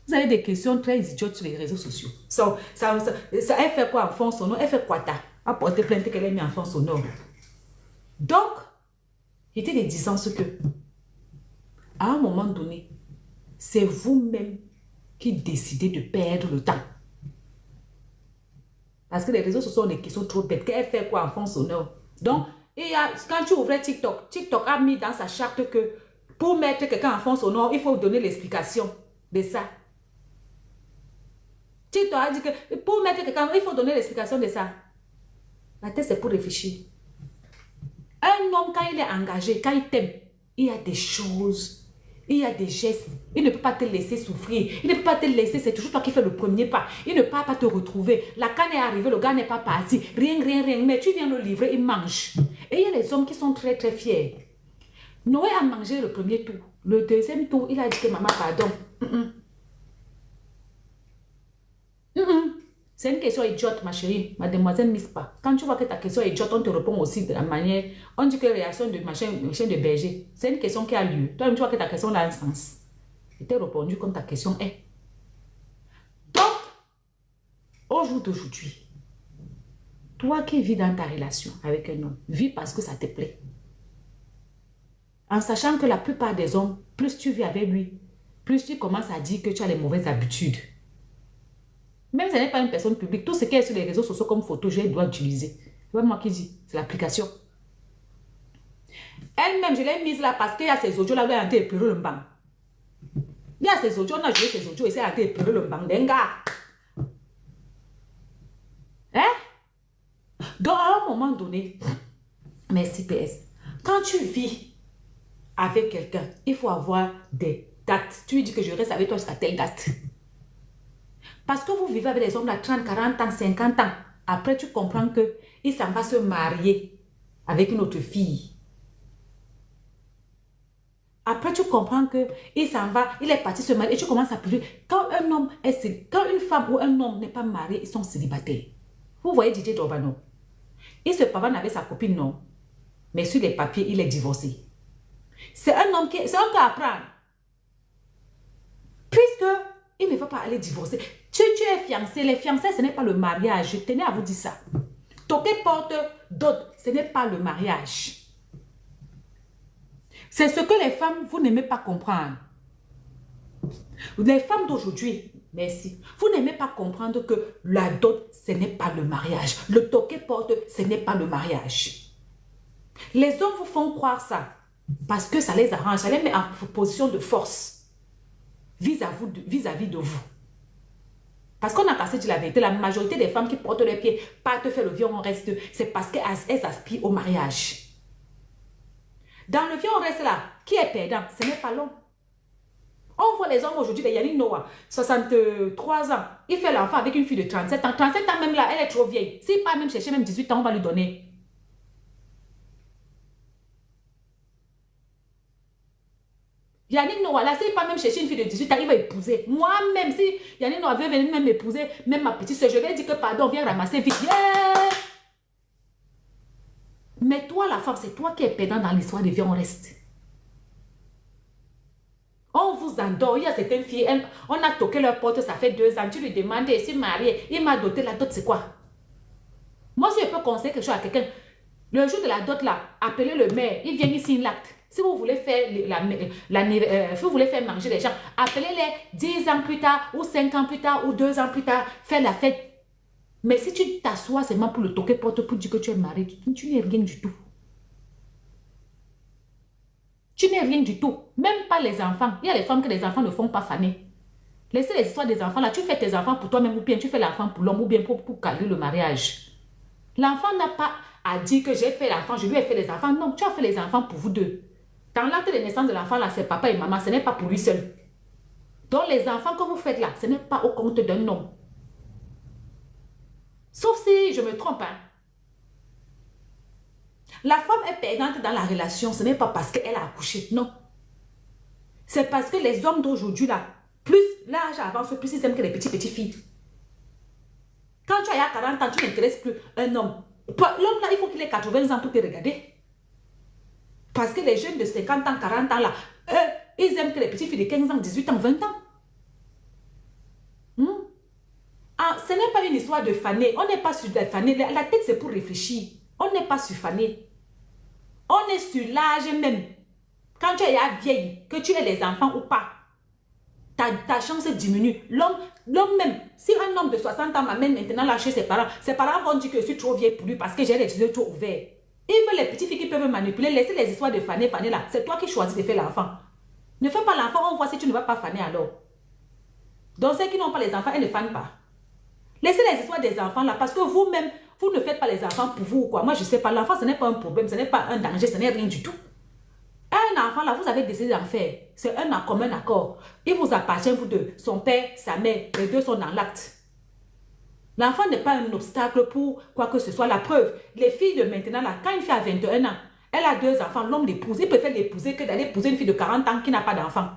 B: Vous avez des questions très idiotes sur les réseaux sociaux. Elle fait quoi en fond sonore? Elle fait quoi ta? A porté plainte qu'elle ait mis en fond sonore. Donc, j'étais les disant ce que à un moment donné, c'est vous-même qui décidez de perdre le temps. Parce que les réseaux sociaux ont des questions trop bêtes. Qu'elle fait quoi en fond sonore? Donc, quand tu ouvrais TikTok, TikTok a mis dans sa charte que pour mettre quelqu'un en fond sonore, il faut donner l'explication de ça. TikTok a dit que pour mettre quelqu'un, il faut donner l'explication de ça. La tête, c'est pour réfléchir. Un homme, quand il est engagé, quand il t'aime, il y a des choses. Il y a des gestes. Il ne peut pas te laisser souffrir. Il ne peut pas te laisser. C'est toujours toi qui fais le premier pas. Il ne peut pas te retrouver. La canne est arrivée. Le gars n'est pas parti. Rien. Mais tu viens le livrer. Il mange. Et il y a les hommes qui sont très, très fiers. Noé a mangé le premier tour. Le deuxième tour, il a dit que maman, pardon. C'est une question idiote, ma chérie. Mademoiselle mise pas. Quand tu vois que ta question est idiote, on te répond aussi de la manière. On dit que réaction de machin de berger. C'est une question qui a lieu. Toi, tu vois que ta question a un sens. Je t'ai répondu comme ta question est. Donc, au jour d'aujourd'hui, toi qui vis dans ta relation avec un homme, vis parce que ça te plaît. En sachant que la plupart des hommes, plus tu vis avec lui, plus tu commences à dire que tu as les mauvaises habitudes. Même si ce n'est pas une personne publique, tout ce qui est sur les réseaux sociaux comme photo, je dois utiliser. C'est pas moi qui dis, c'est l'application. Elle-même, je l'ai mise là parce qu'il y a ces audios là où elle a été épurée le banc. Il y a ces audios, on a joué ces audios et c'est a été épurée le banc d'un gars. Hein? Donc, à un moment donné, merci PS, quand tu vis avec quelqu'un, il faut avoir des dates. Tu lui dis que je reste avec toi jusqu'à telle date. Parce que vous vivez avec les hommes de 30, 40 ans, 50 ans. Après, tu comprends qu'il s'en va se marier avec une autre fille. Après, tu comprends qu'il s'en va, il est parti se marier et tu commences à pleurer. Quand une femme ou un homme n'est pas marié, ils sont célibataires. Vous voyez Didier Dorbano. Il se pavane avec sa copine, non. Mais sur les papiers, il est divorcé. C'est un homme qui... C'est un cas à prendre. Puisque il ne va pas aller divorcer. Tu es fiancé. Les fiancés, ce n'est pas le mariage. Je tenais à vous dire ça. Toquer porte d'autres, ce n'est pas le mariage. C'est ce que les femmes, vous n'aimez pas comprendre. Les femmes d'aujourd'hui, merci, vous n'aimez pas comprendre que la dot, ce n'est pas le mariage. Le toquer porte, ce n'est pas le mariage. Les hommes vous font croire ça parce que ça les arrange, ça les met en position de force vis-à-vis de vous. Parce qu'on a passé de la vérité, la majorité des femmes qui portent les pieds, partent faire le viol en reste, c'est parce qu'elles aspirent au mariage. Dans le viol en reste là, qui est perdant? Ce n'est pas l'homme. On voit les hommes aujourd'hui, Yannick Noah, 63 ans, il fait l'enfant avec une fille de 37 ans. 37 ans même là, elle est trop vieille. S'il part même chercher même 18 ans, on va lui donner. Yannick Noah, là, s'il part même chercher une fille de 18 ans, il va épouser. Moi-même, si Yannick Noah veut venir même m'épouser, même ma petite soeur, je vais dire que pardon, viens ramasser vite. Yeah! Mais toi, la femme, c'est toi qui es perdant dans l'histoire de viol en reste. On vous endort. Il y a certaines filles, on a toqué leur porte, ça fait 2 ans. Tu lui demandes, si marié, il m'a doté la dot, c'est quoi? Moi, si je peux conseiller quelque chose à quelqu'un, le jour de la dot là, appelez le maire, il vient ici, l'acte. Si vous voulez faire si vous voulez faire manger les gens, appelez-les 10 ans plus tard, ou 5 ans plus tard, ou 2 ans plus tard, faites la fête. Mais si tu t'assois seulement pour le toquer porte, pour dire que tu es marié, tu n'es rien du tout. Tu n'es rien du tout. Même pas les enfants. Il y a les femmes que les enfants ne font pas faner. Laissez les histoires des enfants là. Tu fais tes enfants pour toi-même ou bien tu fais l'enfant pour l'homme ou bien pour caler le mariage. L'enfant n'a pas à dire que j'ai fait l'enfant, je lui ai fait les enfants. Non, tu as fait les enfants pour vous deux. Dans l'acte de naissance de l'enfant là, c'est papa et maman. Ce n'est pas pour lui seul. Donc les enfants que vous faites là, ce n'est pas au compte d'un homme. Sauf si je me trompe. Hein. La femme est perdante dans la relation, ce n'est pas parce qu'elle a accouché, non. C'est parce que les hommes d'aujourd'hui, là, plus l'âge avance, plus ils aiment que les petites filles. Quand tu as 40 ans, tu n'intéresses plus un homme. L'homme, là, il faut qu'il ait 80 ans pour te regarder. Parce que les jeunes de 50 ans, 40 ans, là, eux, ils aiment que les petites filles de 15 ans, 18 ans, 20 ans. Ah, ce n'est pas une histoire de faner. On n'est pas sur la faner. La tête, c'est pour réfléchir. On n'est pas sur faner. On est sur l'âge même. Quand tu es vieille, que tu aies les enfants ou pas, ta chance diminue. L'homme même, si un homme de 60 ans m'amène maintenant là chez ses parents vont dire que je suis trop vieille pour lui parce que j'ai les yeux trop ouverts. Il veut les petites filles qui peuvent manipuler. Laissez les histoires de faner là. C'est toi qui choisis de faire l'enfant. Ne fais pas l'enfant, on voit si tu ne vas pas faner alors. Donc ceux qui n'ont pas les enfants, elles ne fanent pas. Laissez les histoires des enfants là parce que vous-même, vous ne faites pas les enfants pour vous ou quoi. Moi, je ne sais pas. L'enfant, ce n'est pas un problème, ce n'est pas un danger, ce n'est rien du tout. Un enfant là, vous avez décidé d'en faire. C'est un commun accord. Il vous appartient, vous deux. Son père, sa mère, les deux sont dans l'acte. L'enfant n'est pas un obstacle pour quoi que ce soit. La preuve, les filles de maintenant là, quand une fille a 21 ans, elle a 2 enfants, l'homme l'épouse. Il préfère l'épouser que d'aller épouser une fille de 40 ans qui n'a pas d'enfant.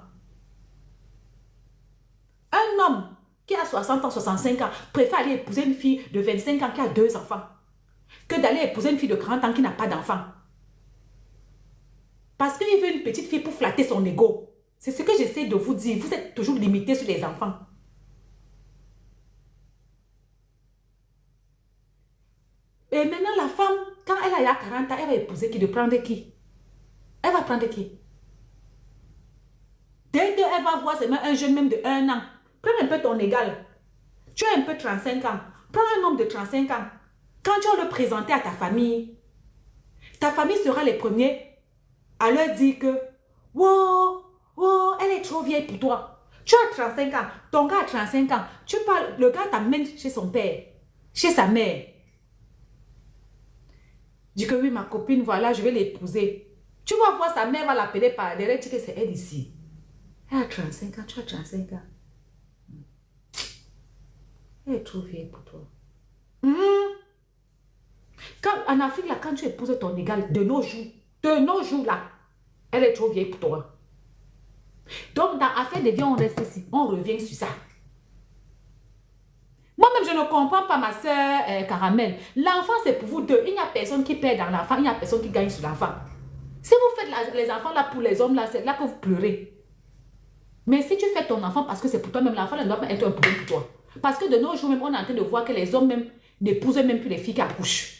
B: Un homme qui a 60 ans, 65 ans, préfère aller épouser une fille de 25 ans qui a 2 enfants que d'aller épouser une fille de 40 ans qui n'a pas d'enfant. Parce qu'il veut une petite fille pour flatter son ego. C'est ce que j'essaie de vous dire. Vous êtes toujours limité sur les enfants. Et maintenant, la femme, quand elle a 40 ans, elle va épouser qui? De prendre qui? Elle va prendre qui? Dès qu'elle va voir seulement un jeune même de 1 an, prends un peu ton égal. Tu as un peu 35 ans. Prends un homme de 35 ans. Quand tu vas le présenter à ta famille sera les premiers à leur dire que wow, wow, elle est trop vieille pour toi. Tu as 35 ans, ton gars a 35 ans. Tu parles, le gars t'amène chez son père, chez sa mère. Dis que oui, ma copine, voilà, je vais l'épouser. Tu vas voir, sa mère va l'appeler par derrière, tu dis que c'est elle ici. Elle a 35 ans, tu as 35 ans. Elle est trop vieille pour toi. En Afrique, là, quand tu épouses ton égal, de nos jours, là, elle est trop vieille pour toi. Donc, dans l'affaire de vie, on reste ici. On revient sur ça. Moi-même, je ne comprends pas ma soeur Caramel. L'enfant, c'est pour vous deux. Il n'y a personne qui perd dans l'enfant. Il n'y a personne qui gagne sur l'enfant. Si vous faites les enfants là pour les hommes, là, c'est là que vous pleurez. Mais si tu fais ton enfant parce que c'est pour toi-même, l'enfant ne doit pas être un problème pour toi. Parce que de nos jours, même, on est en train de voir que les hommes même n'épousent même plus les filles qui accouchent.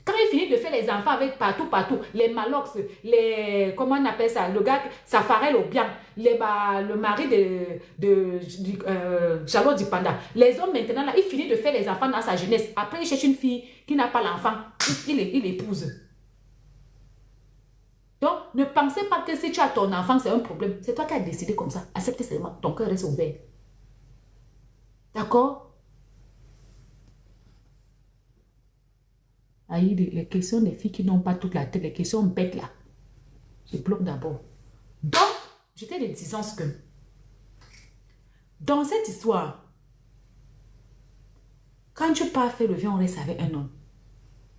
B: Quand il finit de faire les enfants avec partout, les malox, les, comment on appelle ça, le gars, Safarel au bien, le mari de Charlotte Dipanda, les hommes maintenant, là, il finit de faire les enfants dans sa jeunesse. Après, il cherche une fille qui n'a pas l'enfant, il épouse. Donc, ne pensez pas que si tu as ton enfant, c'est un problème. C'est toi qui as décidé comme ça. Acceptez seulement, ton cœur reste ouvert. D'accord? Aïe, les questions des filles qui n'ont pas toute la tête, les questions bêtes là, je bloque d'abord. Donc, j'étais de disant que dans cette histoire, quand tu pars faire le vieux, on reste avec un homme.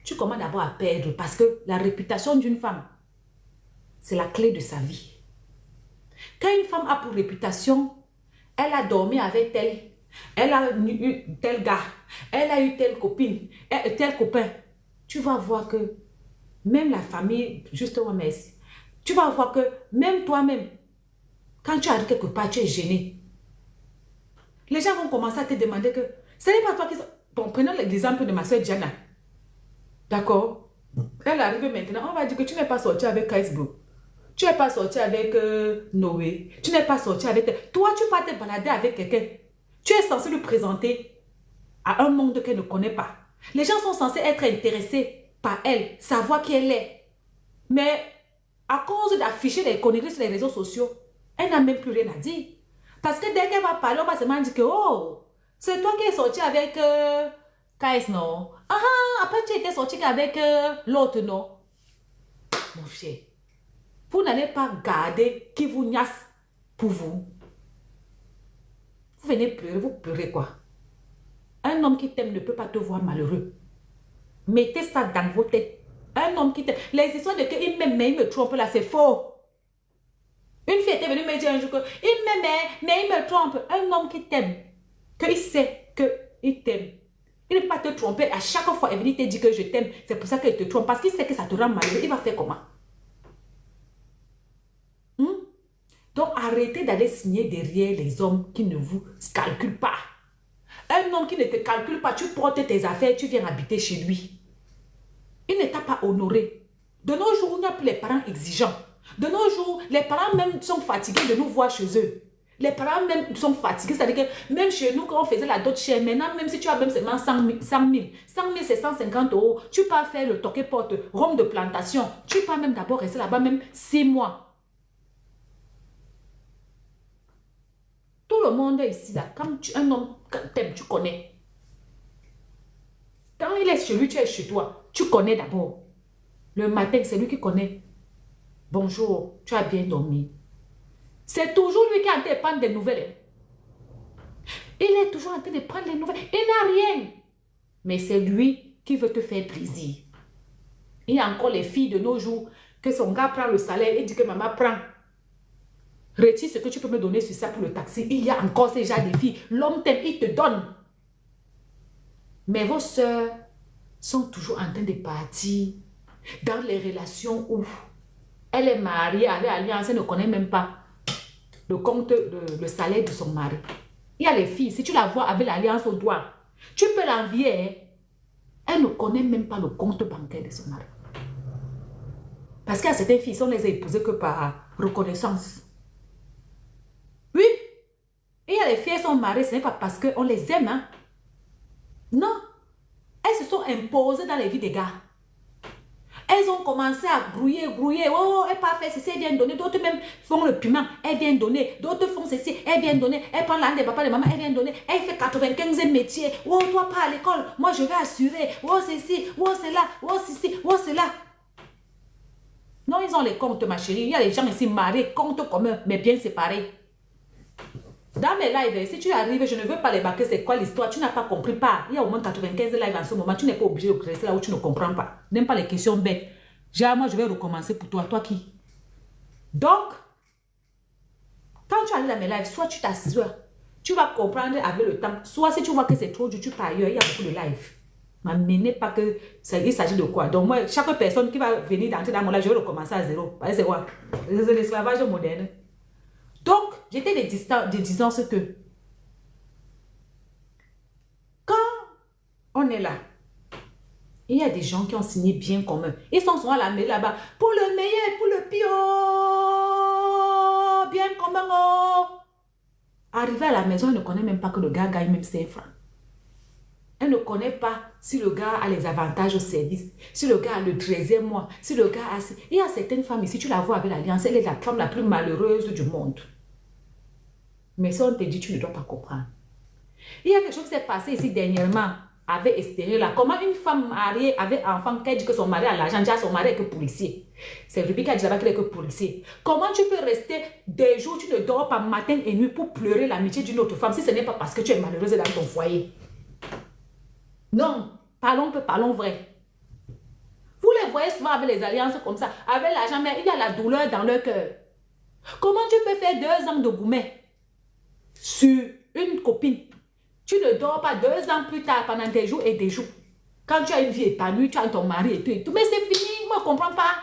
B: Tu commences d'abord à perdre parce que la réputation d'une femme, c'est la clé de sa vie. Quand une femme a pour réputation, elle a dormi avec elle a eu tel gars, elle a eu telle copine, tel copain, tu vas voir que même la famille, justement, merci, tu vas voir que même toi-même, quand tu arrives quelque part, tu es gêné. Les gens vont commencer à te demander que ce n'est pas toi qui... Bon, prenons l'exemple de ma soeur Diana. D'accord? Elle arrive maintenant, on va dire que tu n'es pas sorti avec Facebook. Tu n'es pas sorti avec Noé. Tu n'es pas sorti avec... Toi, tu pars te balader avec quelqu'un. Tu es censé lui présenter à un monde qu'elle ne connaît pas. Les gens sont censés être intéressés par elle, savoir qui elle est. Mais à cause d'afficher des conneries sur les réseaux sociaux, elle n'a même plus rien à dire. Parce que dès qu'elle va parler, on va seulement dire que oh, c'est toi qui es sorti avec KS, non? Ah, après tu étais sorti avec l'autre, non? Mon cher, vous n'allez pas garder qui vous niasse pour vous. Vous venez pleurer, vous pleurez quoi? Un homme qui t'aime ne peut pas te voir malheureux. Mettez ça dans vos têtes. Un homme qui t'aime. Les histoires de qu'il m'aime, mais il me trompe là, c'est faux. Une fille était venue me dire un jour qu'il m'aimait, mais il me trompe. Un homme qui t'aime, qu'il sait qu'il t'aime. Il ne peut pas te tromper. À chaque fois, il venir te dire que je t'aime. C'est pour ça qu'il te trompe. Parce qu'il sait que ça te rend malheureux. Il va faire comment? Donc, arrêtez d'aller signer derrière les hommes qui ne vous calculent pas. Un homme qui ne te calcule pas, tu portes tes affaires, tu viens habiter chez lui. Il ne t'a pas honoré. De nos jours, il n'y a plus les parents exigeants. De nos jours, les parents même sont fatigués de nous voir chez eux. Les parents même sont fatigués. C'est-à-dire que même chez nous, quand on faisait la dot chère, maintenant, même si tu as même seulement 100 000, 100 000 c'est 150 €, tu peux faire le toquet-porte, rhum de plantation. Tu peux même d'abord rester là-bas même 6 mois. Tout le monde est ici, là. Quand un homme t'aime, tu connais. Quand il est chez lui, tu es chez toi. Tu connais d'abord. Le matin, c'est lui qui connaît. Bonjour, tu as bien dormi. C'est toujours lui qui est en train de prendre des nouvelles. Il est toujours en train de prendre des nouvelles. Il n'a rien. Mais c'est lui qui veut te faire plaisir. Il y a encore les filles de nos jours que son gars prend le salaire et dit que maman prend. Retire ce que tu peux me donner sur ça pour le taxi. Il y a encore ces gens de filles. L'homme t'aime, il te donne. Mais vos soeurs sont toujours en train de partir dans les relations où elle est mariée avec alliance, elle ne connaît même pas le compte, le salaire de son mari. Il y a les filles, si tu la vois avec l'alliance au doigt, tu peux l'envier. Hein? Elle ne connaît même pas le compte bancaire de son mari. Parce qu'il y a certaines filles, on les a épousées que par reconnaissance. Oui. Et il y a les filles, elles sont mariées, ce n'est pas parce qu'on les aime. Hein? Non. Elles se sont imposées dans les vies des gars. Elles ont commencé à grouiller. Oh, elle pas fait ceci, elle vient donner. D'autres même font le piment, elle vient donner. D'autres font ceci, elle vient donner. Elle prend l'âne des papas, des mamans, elle vient donner. Elle fait 95 métiers. Oh, toi pas à l'école, moi je vais assurer. Oh, ceci, oh, c'est là, oh, ceci, oh, c'est là. Non, ils ont les comptes, ma chérie. Il y a les gens ici mariés, comptes communs, mais bien séparés. Dans mes lives, si tu arrives, je ne veux pas les marquer, c'est quoi l'histoire? Tu n'as pas compris pas. Il y a au moins 95 lives en ce moment. Tu n'es pas obligé de rester là où tu ne comprends pas. N'aime pas les questions bêtes. Genre, moi, je vais recommencer pour toi. Toi qui? Donc, quand tu arrives dans mes lives, soit tu t'assures, tu vas comprendre avec le temps. Soit si tu vois que c'est trop dur, tu pars ailleurs. Il y a beaucoup de lives. M'amenez pas que il s'agit de quoi. Donc, moi, chaque personne qui va venir d'entrer dans mon live, je vais recommencer à zéro. C'est quoi? C'est l'esclavage moderne. Donc, j'étais de disance que quand on est là, il y a des gens qui ont signé bien commun. Ils sont souvent à la mairie là-bas. Pour le meilleur, pour le pire. Bien commun. Oh. Arrivé à la maison, elle ne connaît même pas que le gars gagne même 5 francs. Elle ne connaît pas si le gars a les avantages au service, si le gars a le 13e mois, si le gars a... Il y a certaines femmes ici, tu la vois avec l'alliance, elle est la femme la plus malheureuse du monde. Mais si on te dit, tu ne dois pas comprendre. Il y a quelque chose qui s'est passé ici dernièrement avec Esther là. Comment une femme mariée avec enfant qui dit que son mari a l'argent, déjà son mari est que policier. C'est Ruby qui a dit là-bas qu'il est que policier. Comment tu peux rester des jours, tu ne dors pas matin et nuit pour pleurer l'amitié d'une autre femme si ce n'est pas parce que tu es malheureuse dans ton foyer? Non, parlons vrai. Vous les voyez souvent avec les alliances comme ça, avec l'argent, mais il y a la douleur dans leur cœur. Comment tu peux faire 2 ans de gourmet sur une copine? Tu ne dors pas 2 ans plus tard pendant des jours et des jours. Quand tu as une vie épanouie, tu as ton mari et tout. Mais c'est fini, moi je ne comprends pas.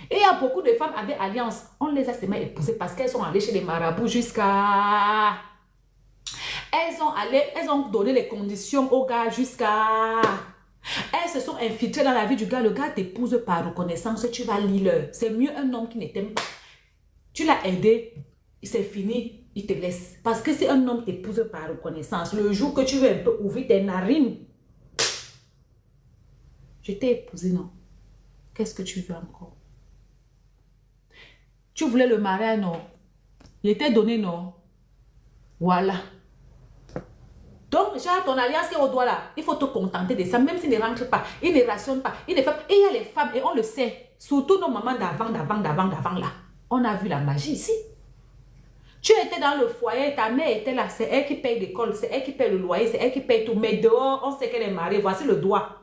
B: Et il y a beaucoup de femmes avec alliance. On les a seulement épousées parce qu'elles sont allées chez les marabouts jusqu'à... Elles ont donné les conditions au gars jusqu'à... Elles se sont infiltrées dans la vie du gars. Le gars t'épouse par reconnaissance. Tu vas lire. C'est mieux un homme qui ne t'aime pas. Tu l'as aidé. C'est fini. Il te laisse. Parce que si un homme t'épouse par reconnaissance, le jour que tu veux un peu ouvrir tes narines, je t'ai épousé, non? Qu'est-ce que tu veux encore? Tu voulais le mariage, non? Il était donné, non? Voilà. Donc, genre, ton alliance qui est au doigt là, il faut te contenter de ça, même s'il ne rentre pas, il ne rationne pas, il ne fait pas. Et il y a les femmes, et on le sait, surtout nos mamans d'avant là. On a vu la magie ici. Tu étais dans le foyer, ta mère était là, c'est elle qui paye l'école, c'est elle qui paye le loyer, c'est elle qui paye tout. Mais dehors, on sait qu'elle est mariée, voici le doigt.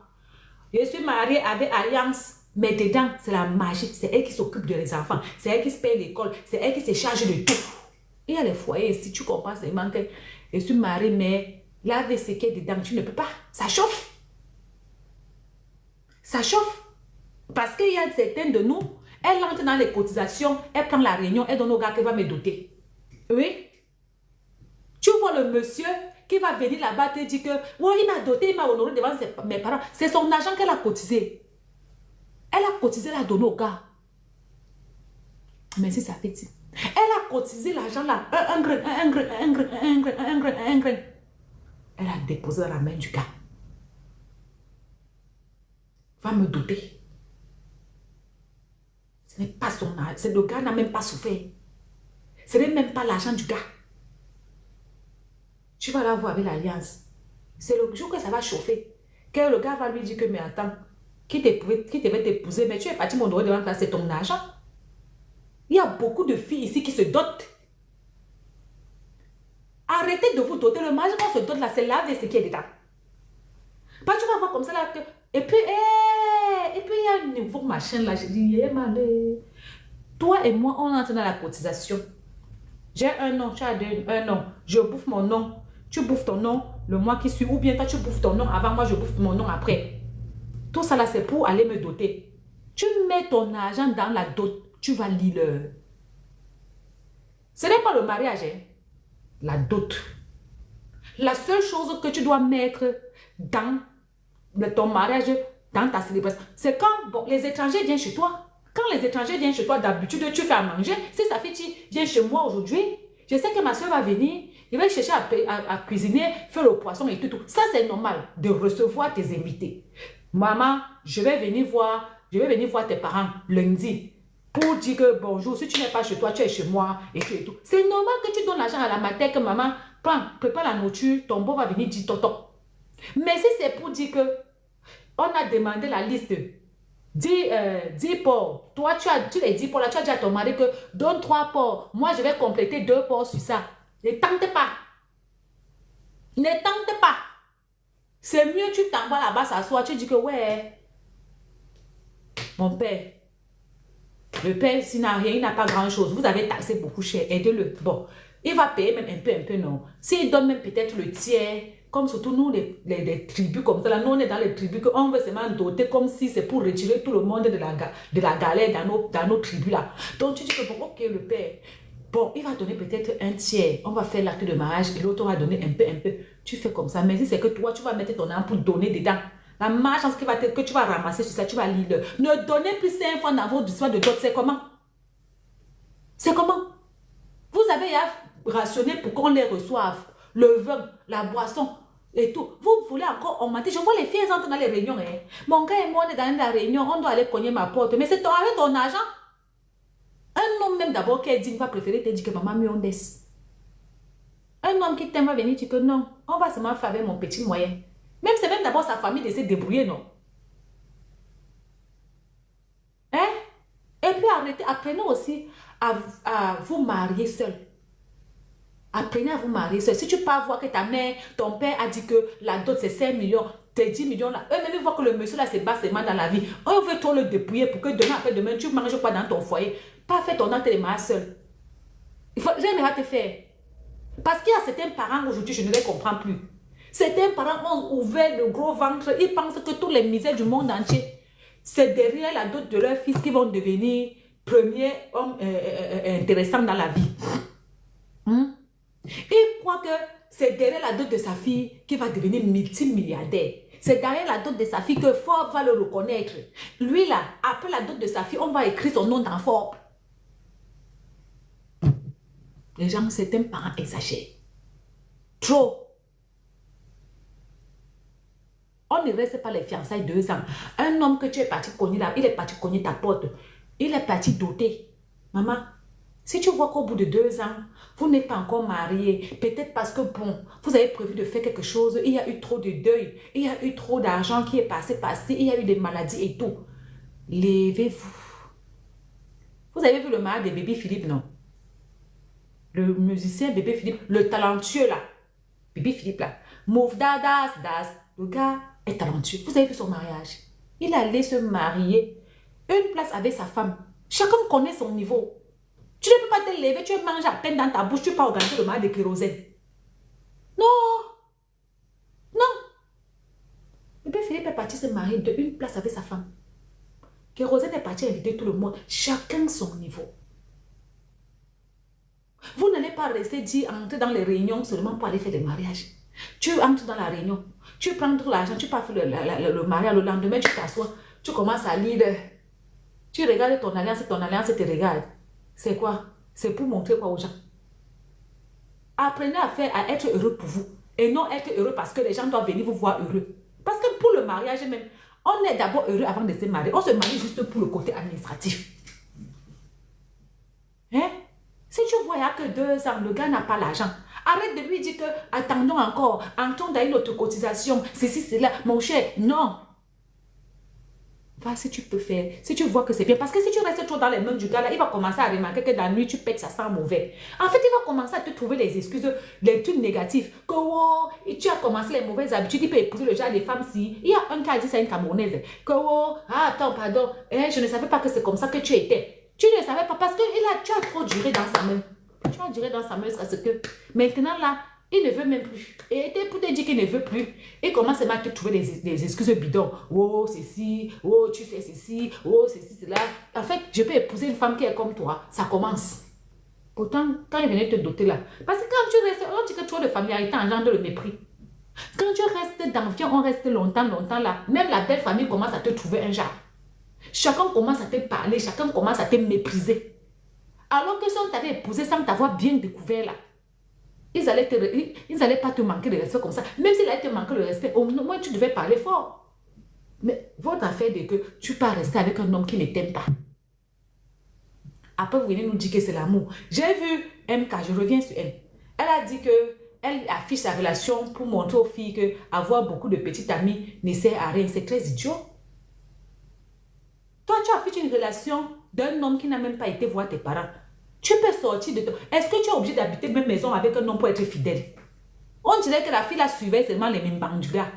B: Je suis mariée avec alliance. Mais dedans, c'est la magie. C'est elle qui s'occupe de les enfants. C'est elle qui se paye l'école. C'est elle qui se charge de tout. Il y a les foyers, si tu comprends, c'est manqué. Je suis mariée, mais laver ce qui est dedans, tu ne peux pas. Ça chauffe. Ça chauffe. Parce qu'il y a certains de nous, elle entre dans les cotisations, elle prend la réunion, elle donne au gars qui va me doter. Oui. Tu vois le monsieur qui va venir là-bas te dire que ouais, il m'a doté, il m'a honoré devant mes parents. C'est son argent qu'elle a cotisé. Elle a cotisé la donné au gars. Mais si ça fait. Elle a cotisé l'argent là. Un grain. Elle a déposé dans la main du gars. Va me doter. Ce n'est pas son argent. Le gars n'a même pas souffert. Ce n'est même pas l'argent du gars. Tu vas la voir avec l'alliance. C'est le jour que ça va chauffer. Que le gars va lui dire que, mais attends, qui devait t'épouser, mais tu es parti m'honorer devant toi, c'est ton argent. Il y a beaucoup de filles ici qui se dotent. Arrêtez de vous doter. Le mariage qu'on se dote là, c'est là, ce qui est dedans. Pas tu vas voir comme ça là. Et puis il y a un nouveau machin là. Je dis, toi et moi, on entre dans la cotisation. J'ai un nom, tu as un nom. Je bouffe mon nom. Tu bouffes ton nom le mois qui suit. Ou bien toi, tu bouffes ton nom avant, moi, je bouffe mon nom après. Tout ça là, c'est pour aller me doter. Tu mets ton argent dans la dot. Tu vas lire. Ce n'est pas le mariage, hein? La dot. La seule chose que tu dois mettre dans ton mariage, dans ta célébration, c'est quand bon, les étrangers viennent chez toi. Quand les étrangers viennent chez toi, d'habitude, tu fais à manger. Si ça fait, tu viens chez moi aujourd'hui, je sais que ma soeur va venir, il va chercher à cuisiner, faire le poisson et tout. Ça, c'est normal de recevoir tes invités. Maman, je vais venir voir tes parents lundi pour dire que bonjour, si tu n'es pas chez toi, tu es chez moi et tout. C'est normal que tu donnes l'argent à la matin, que maman, prépare la nourriture, ton beau va venir dire toto. Mais si c'est pour dire que on a demandé la liste, 10 porcs, toi tu les 10 porcs là, tu as dit à ton mari que donne 3 porcs, moi je vais compléter 2 porcs sur ça. Ne tente pas. Ne tente pas. C'est mieux tu t'envoies là-bas s'asseoir, tu dis que ouais, mon père, le père s'il n'a rien, il n'a pas grand-chose, vous avez taxé beaucoup cher, aidez-le. Bon, il va payer même un peu non. S'il donne même peut-être le tiers, comme surtout nous, les tribus comme ça, là, nous on est dans les tribus qu'on veut seulement doter comme si c'est pour retirer tout le monde de la galère dans nos tribus là. Donc tu dis que bon, ok, le père, bon, il va donner peut-être un tiers, on va faire l'acte de mariage et l'autre va donner un peu. Tu fais comme ça, mais si c'est que toi, tu vas mettre ton âme pour donner dedans, la marge que tu vas ramasser sur ça, tu vas lire. Ne donnez plus 5 fois dans votre histoire de dot, c'est comment? C'est comment? Vous avez rationné pour qu'on les reçoive, le vin, la boisson et tout. Vous voulez encore augmenter. Je vois les filles entrent dans les réunions. Hein. Mon gars et moi, on est dans la réunion, on doit aller cogner ma porte. Mais c'est avec ton argent. Un homme même d'abord qui est digne va préférer te dire que maman me laisse. Un homme qui t'aime va venir dire que non, on va seulement faire avec mon petit moyen. Même c'est même d'abord sa famille de se débrouiller, non? Hein? Et puis arrêtez, apprenez aussi à vous marier seul. Apprenez à vous marier seul. Si tu pars voir que ta mère, ton père a dit que la dot c'est 5 millions, tes 10 millions là, eux-mêmes voient que le monsieur là c'est bassement dans la vie. On veut trop le dépouiller pour que demain après demain tu ne manges pas dans ton foyer. Pas faire ton enterrement seul. Rien ne va te faire. Parce qu'il y a certains parents aujourd'hui, je ne les comprends plus. Certains parents ont ouvert le gros ventre, ils pensent que toutes les misères du monde entier, c'est derrière la dot de leur fils qui vont devenir premiers hommes intéressants dans la vie. Il croit que c'est derrière la dot de sa fille qui va devenir multimilliardaire. C'est derrière la dot de sa fille que Forbes va le reconnaître. Lui là, après la dot de sa fille, on va écrire son nom dans Forbes. Les gens, certains parents exagèrent. Trop. On ne reste pas les fiançailles 2 ans. Un homme que tu es parti cogner là, il est parti cogner ta porte. Il est parti doter. Maman, si tu vois qu'au bout de 2 ans, vous n'êtes pas encore marié, peut-être parce que bon, vous avez prévu de faire quelque chose, il y a eu trop de deuil, il y a eu trop d'argent qui est passé, il y a eu des maladies et tout. Levez-vous. Vous avez vu le mariage de bébé Philippe, non? Le musicien bébé Philippe, le talentueux là. Bébé Philippe là. Move das. Le gars est talentueux. Vous avez vu son mariage? Il allait se marier une place avec sa femme. Chacun connaît son niveau. Tu ne peux pas te lever, tu manges à peine dans ta bouche, tu peux pas organiser le mariage de kérosène. Non, non. Le père Philippe est parti se marier de une place avec sa femme. Kérosène est parti inviter tout le monde. Chacun son niveau. Vous n'allez pas rester dit entrer dans les réunions seulement pour aller faire des mariages. Tu entres dans la réunion, tu prends tout l'argent, tu pars faire le mariage, le lendemain tu t'assois, tu commences à lire. Tu regardes ton alliance te regarde. C'est quoi? C'est pour montrer quoi aux gens? Apprenez à être heureux pour vous et non être heureux parce que les gens doivent venir vous voir heureux. Parce que pour le mariage même, on est d'abord heureux avant de se marier. On se marie juste pour le côté administratif. Hein? Si tu vois que 2 ans, le gars n'a pas l'argent, arrête de lui dire que attendons encore, attendons une autre cotisation, ceci, cela, mon cher. Non. Va si tu peux faire, si tu vois que c'est bien. Parce que si tu restes trop dans les mains du gars, là, il va commencer à remarquer que dans la nuit, tu pètes, ça sent mauvais. En fait, il va commencer à te trouver les excuses, les trucs négatifs. Que oh, tu as commencé les mauvaises habitudes, il peut épouser le genre des femmes si. Il y a un cas dit, c'est une Camerounaise. Que oh, ah, attends, pardon, je ne savais pas que c'est comme ça que tu étais. Tu ne savais pas parce que tu as trop duré dans sa main. Tu as duré dans sa main jusqu'à ce que maintenant là, il ne veut même plus. Et pour te dire qu'il ne veut plus, il commence à te trouver des excuses bidons. Oh, ceci, oh, tu fais ceci, oh, ceci, cela. En fait, je peux épouser une femme qui est comme toi. Ça commence. Pourtant, quand il venait te doter là, parce que quand tu restes, on dit que trop de familiarité engendre le mépris. Quand tu restes dans, on reste longtemps là, même la belle famille commence à te trouver un genre. Chacun commence à te parler, chacun commence à te mépriser. Alors que si on t'avait épousé sans t'avoir bien découvert là, ils allaient pas te manquer de respect comme ça. Même s'ils allaient te manquer de respect, au moins tu devais parler fort. Mais votre affaire est que tu peux rester avec un homme qui ne t'aime pas. Après, vous venez nous dire que c'est l'amour. J'ai vu MK, je reviens sur elle. Elle a dit qu'elle affiche sa relation pour montrer aux filles que avoir beaucoup de petites amies ne sert à rien. C'est très idiot. Toi, tu affiches une relation d'un homme qui n'a même pas été voir tes parents. Tu peux sortir de toi. Est-ce que tu es obligé d'habiter la même maison avec un homme pour être fidèle? On dirait que la fille la suivait seulement les mêmes bancs du gars.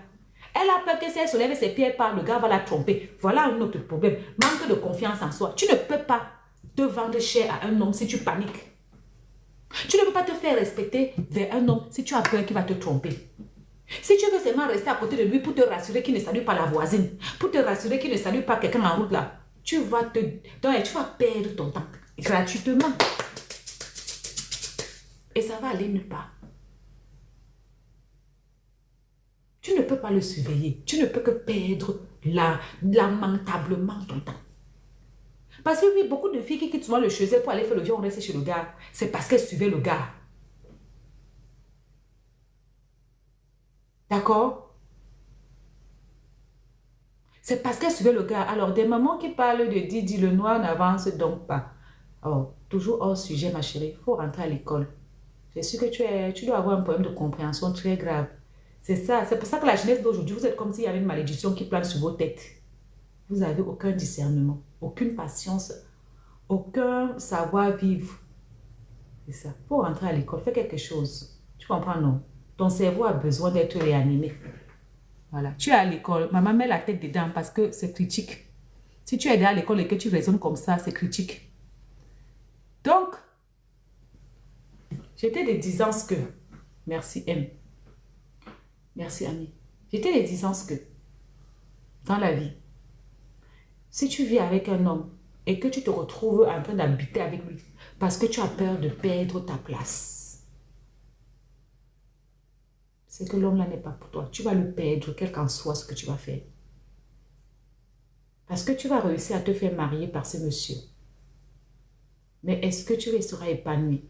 B: Elle a peur que si elle se lève ses pieds par le gars va la tromper. Voilà un autre problème. Manque de confiance en soi. Tu ne peux pas te vendre cher à un homme si tu paniques. Tu ne peux pas te faire respecter vers un homme si tu as peur qu'il va te tromper. Si tu veux seulement rester à côté de lui pour te rassurer qu'il ne salue pas la voisine, pour te rassurer qu'il ne salue pas quelqu'un en route là, tu vas perdre ton temps gratuitement. Et ça va aller nulle part. Tu ne peux pas le surveiller. Tu ne peux que perdre lamentablement ton temps. Parce que oui, beaucoup de filles qui quittent souvent le chez elles pour aller faire le viol, on reste chez le gars. C'est parce qu'elles suivaient le gars. D'accord? C'est parce qu'elles suivaient le gars. Alors, des mamans qui parlent de Didi, le noir n'avance donc pas. Oh, toujours hors sujet, ma chérie. Il faut rentrer à l'école. Je suis sûr que tu dois avoir un problème de compréhension très grave. C'est ça. C'est pour ça que la jeunesse d'aujourd'hui, vous êtes comme s'il y avait une malédiction qui plane sur vos têtes. Vous n'avez aucun discernement, aucune patience, aucun savoir-vivre. C'est ça. Il faut rentrer à l'école, fais quelque chose. Tu comprends, non? Ton cerveau a besoin d'être réanimé. Voilà. Tu es à l'école, maman met la tête dedans parce que c'est critique. Si tu es à l'école et que tu raisonnes comme ça, c'est critique. Donc, j'étais de 10 ans que... Merci M. Merci Ami. J'étais de 10 ans que... Dans la vie, si tu vis avec un homme et que tu te retrouves en train d'habiter avec lui parce que tu as peur de perdre ta place, c'est que l'homme là n'est pas pour toi. Tu vas le perdre, quel qu'en soit ce que tu vas faire. Parce que tu vas réussir à te faire marier par ce monsieur. Mais est-ce que tu seras épanoui?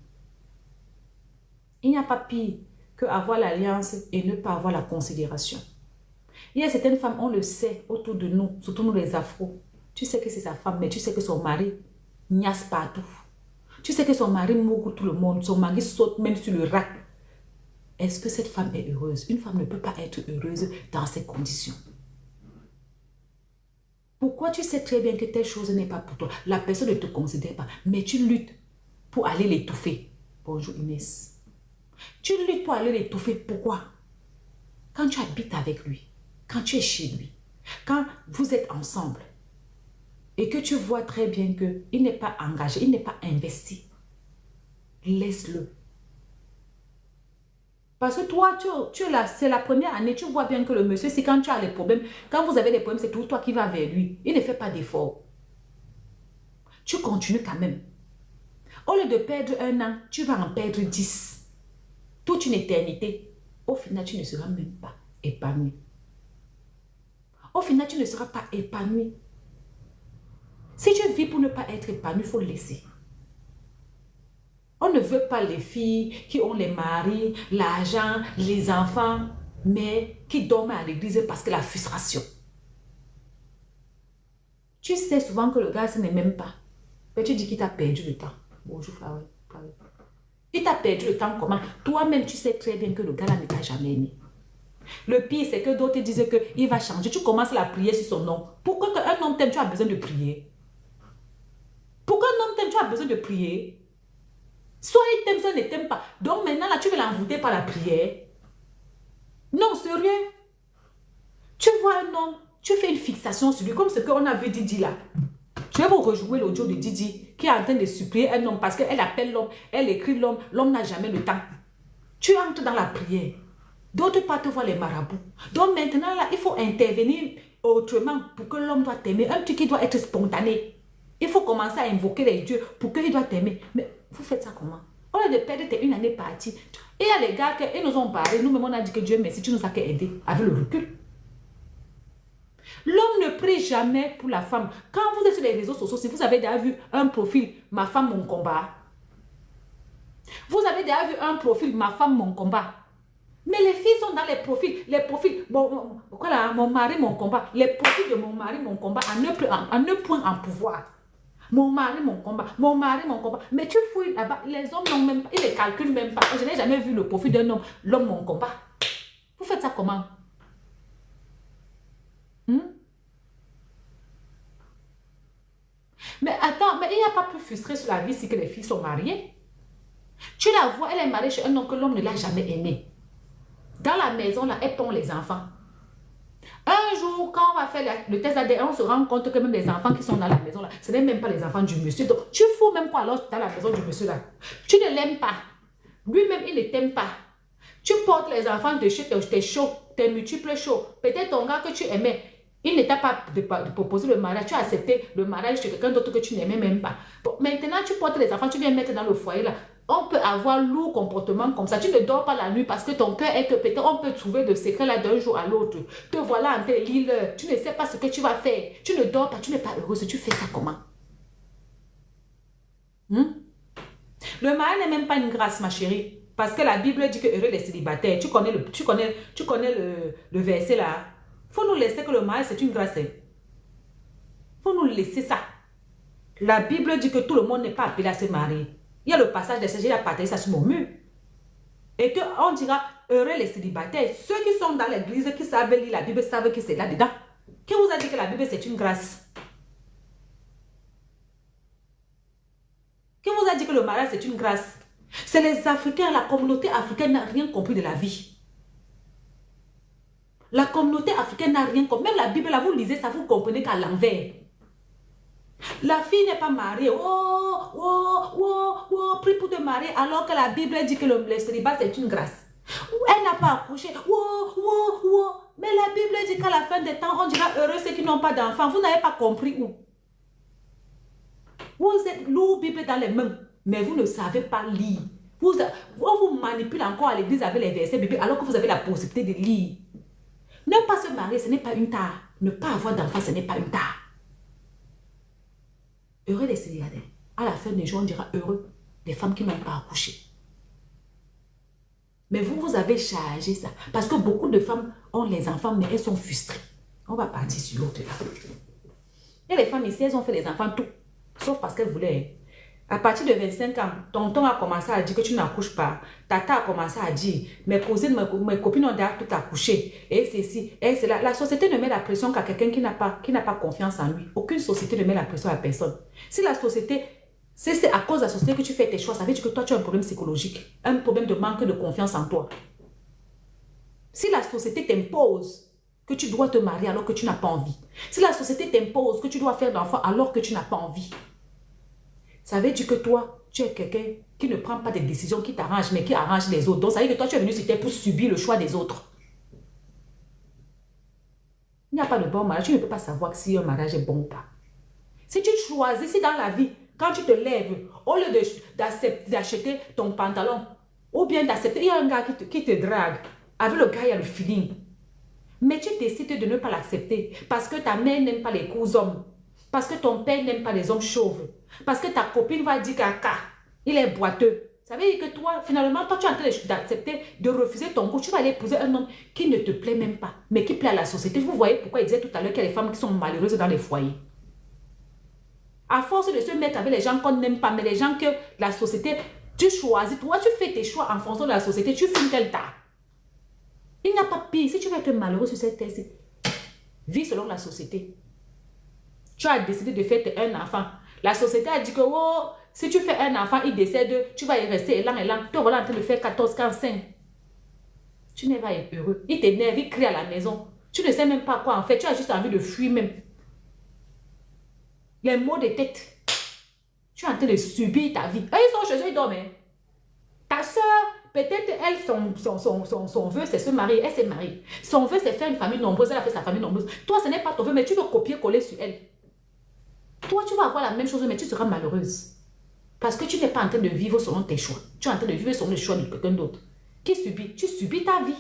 B: Il n'y a pas pire que avoir l'alliance et ne pas avoir la considération. Il y a certaines femmes, on le sait autour de nous, surtout nous les afros. Tu sais que c'est sa femme, mais tu sais que son mari niasse partout. Tu sais que son mari moque tout le monde, son mari saute même sur le rack. Est-ce que cette femme est heureuse? Une femme ne peut pas être heureuse dans ces conditions. Pourquoi tu sais très bien que telle chose n'est pas pour toi? La personne ne te considère pas, mais tu luttes pour aller l'étouffer. Bonjour Inès. Tu luttes pour aller l'étouffer. Pourquoi? Quand tu habites avec lui, quand tu es chez lui, quand vous êtes ensemble, et que tu vois très bien qu'il n'est pas engagé, il n'est pas investi, laisse-le. Parce que toi, c'est la première année, tu vois bien que le monsieur, c'est quand tu as les problèmes, quand vous avez des problèmes, c'est toujours toi qui vas vers lui. Il ne fait pas d'effort. Tu continues quand même. Au lieu de perdre 1 an, tu vas en perdre 10. Toute une éternité. Au final, tu ne seras même pas épanoui. Au final, tu ne seras pas épanoui. Si tu vis pour ne pas être épanoui, il faut le laisser. On ne veut pas les filles qui ont les maris, l'argent, les enfants, mais qui dorment à l'église parce que la frustration. Tu sais souvent que le gars, ce n'est même pas. Mais tu dis qu'il t'a perdu le temps. Bonjour, Flower. Il t'a perdu le temps comment? Toi-même, tu sais très bien que le gars là ne t'a jamais aimé. Le pire, c'est que d'autres disent qu'il va changer. Tu commences la prière sur son nom. Pourquoi un homme t'aime, tu as besoin de prier? Pourquoi un homme t'aime, tu as besoin de prier? Soit il t'aime, soit il ne t'aime pas. Donc maintenant, là, tu veux l'envoûter par la prière. Non, sérieux. Tu vois un homme, tu fais une fixation sur lui, comme ce qu'on a vu Didi là. Je vais vous rejouer l'audio de Didi qui est en train de supplier un homme parce qu'elle appelle l'homme, elle écrit l'homme, l'homme n'a jamais le temps. Tu entres dans la prière. D'autres partent voir les marabouts. Donc maintenant, là, il faut intervenir autrement pour que l'homme doit t'aimer. Un truc qui doit être spontané. Il faut commencer à invoquer les dieux pour qu'il doit t'aimer. Mais vous faites ça comment? Au lieu de perdre une année partie. Et il y a des gars qui nous ont barré. Nous-mêmes, on a dit que Dieu merci, tu nous as aidés avec le recul. L'homme ne prie jamais pour la femme. Quand vous êtes sur les réseaux sociaux, si vous avez déjà vu un profil, ma femme, mon combat. Vous avez déjà vu un profil, ma femme, mon combat. Mais les filles sont dans les profils, bon, voilà, mon mari, mon combat. Les profils de mon mari, mon combat, en 9 points en pouvoir. Mon mari, mon combat. Mon mari, mon combat. Mais tu fouilles là-bas, les hommes n'ont même pas, ils ne calculent même pas. Je n'ai jamais vu le profil d'un homme, l'homme, mon combat. Vous faites ça comment? Mais attends, mais il n'y a pas plus frustré sur la vie si que les filles sont mariées. Tu la vois, elle est mariée chez un homme que l'homme ne l'a jamais aimé. Dans la maison, là, elle pond les enfants. Un jour, quand on va faire le test ADN, on se rend compte que même les enfants qui sont dans la maison, là, ce n'est même pas les enfants du monsieur. Donc, tu fous même quoi alors dans la maison du monsieur, là? Tu ne l'aimes pas. Lui-même, il ne t'aime pas. Tu portes les enfants de chez tes chauds, tes multiples chauds. Peut-être ton gars que tu aimais, il ne t'a pas proposé le mariage. Tu as accepté le mariage chez quelqu'un d'autre que tu n'aimais même pas. Bon, maintenant, tu portes les enfants, tu viens mettre dans le foyer, là. On peut avoir lourd comportement comme ça. Tu ne dors pas la nuit parce que ton cœur est que peut-être on peut trouver de secrets là d'un jour à l'autre. Te voilà en train de lire. Tu ne sais pas ce que tu vas faire. Tu ne dors pas, tu n'es pas heureuse. Tu fais ça comment? Le mariage n'est même pas une grâce, ma chérie. Parce que la Bible dit que heureux les célibataires. Tu connais le verset là. Il faut nous laisser que le mariage c'est une grâce. Il faut nous laisser ça. La Bible dit que tout le monde n'est pas appelé à se marier. Il y a le passage de j'ai partagé ça sur mon mur. Et qu'on dira, heureux les célibataires. Ceux qui sont dans l'église, qui savent lire la Bible, savent que c'est là-dedans. Qui vous a dit que la Bible, c'est une grâce? Qui vous a dit que le mariage, c'est une grâce? C'est les Africains, la communauté africaine n'a rien compris de la vie. La communauté africaine n'a rien compris. Même la Bible, là, vous lisez ça, vous comprenez qu'à l'envers. La fille n'est pas mariée. Prie pour te marier alors que la Bible dit que le célibat c'est une grâce. Elle n'a pas accouché. Mais la Bible dit qu'à la fin des temps, on dira heureux ceux qui n'ont pas d'enfants. Vous n'avez pas compris où. Vous êtes lourd Bible dans les mains, mais vous ne savez pas lire. On vous manipule encore à l'église avec les versets bibliques alors que vous avez la possibilité de lire. Ne pas se marier, ce n'est pas une tare. Ne pas avoir d'enfants, ce n'est pas une tare. Heureux les célibataires. À la fin des jours, on dira heureux les femmes qui n'ont pas accouché. Mais vous avez chargé ça. Parce que beaucoup de femmes ont les enfants, mais elles sont frustrées. On va partir sur l'autre là. Et les femmes ici, elles ont fait les enfants tout. Sauf parce qu'elles voulaient. À partir de 25 ans, tonton a commencé à dire que tu n'accouches pas. Tata a commencé à dire, mes cousines, mes copines ont déjà tout accouché. Et ceci, et cela. La société ne met la pression qu'à quelqu'un qui n'a pas confiance en lui. Aucune société ne met la pression à personne. Si la société, c'est à cause de la société que tu fais tes choix, ça veut dire que toi tu as un problème psychologique. Un problème de manque de confiance en toi. Si la société t'impose que tu dois te marier alors que tu n'as pas envie, si la société t'impose que tu dois faire d'enfants alors que tu n'as pas envie, ça veut dire que toi, tu es quelqu'un qui ne prend pas des décisions qui t'arrangent, mais qui arrangent les autres. Donc, ça veut dire que toi, tu es venu sur terre pour subir le choix des autres. Il n'y a pas de bon mariage. Tu ne peux pas savoir si un mariage est bon ou pas. Si tu choisis, si dans la vie, quand tu te lèves, au lieu d'acheter ton pantalon, ou bien d'accepter, il y a un gars qui te drague, avec le gars, il y a le feeling. Mais tu décides de ne pas l'accepter parce que ta mère n'aime pas les coups hommes, parce que ton père n'aime pas les hommes chauves, parce que ta copine va dire qu'il est boiteux. Ça veut dire que toi, finalement, toi, tu es en train d'accepter, de refuser ton goût. Tu vas aller épouser un homme qui ne te plaît même pas, mais qui plaît à la société. Vous voyez pourquoi il disait tout à l'heure qu'il y a des femmes qui sont malheureuses dans les foyers. À force de se mettre avec les gens qu'on n'aime pas, mais les gens que la société, tu choisis. Toi, tu fais tes choix en fonction de la société. Tu fumes quel tas. Il n'y a pas pire. Si tu veux être malheureux sur cette terre, vis selon la société. Tu as décidé de faire un enfant. La société a dit que oh, si tu fais un enfant, il décède, tu vas y rester élan. Tu vas en train de faire 14, 15. Tu n'es pas heureux. Il t'énerve, il crie à la maison. Tu ne sais même pas quoi en fait. Tu as juste envie de fuir même. Les maux de tête. Tu es en train de subir ta vie. Et ils sont chez eux, ils dorment. Ta soeur, peut-être elle, son vœu, c'est se marier. Elle s'est mariée. Son vœu, c'est faire une famille nombreuse. Elle a fait sa famille nombreuse. Toi, ce n'est pas ton vœu, mais tu veux copier-coller sur elle. Toi, tu vas avoir la même chose, mais tu seras malheureuse. Parce que tu n'es pas en train de vivre selon tes choix. Tu es en train de vivre selon le choix de quelqu'un d'autre. Qui subit? Tu subis ta vie.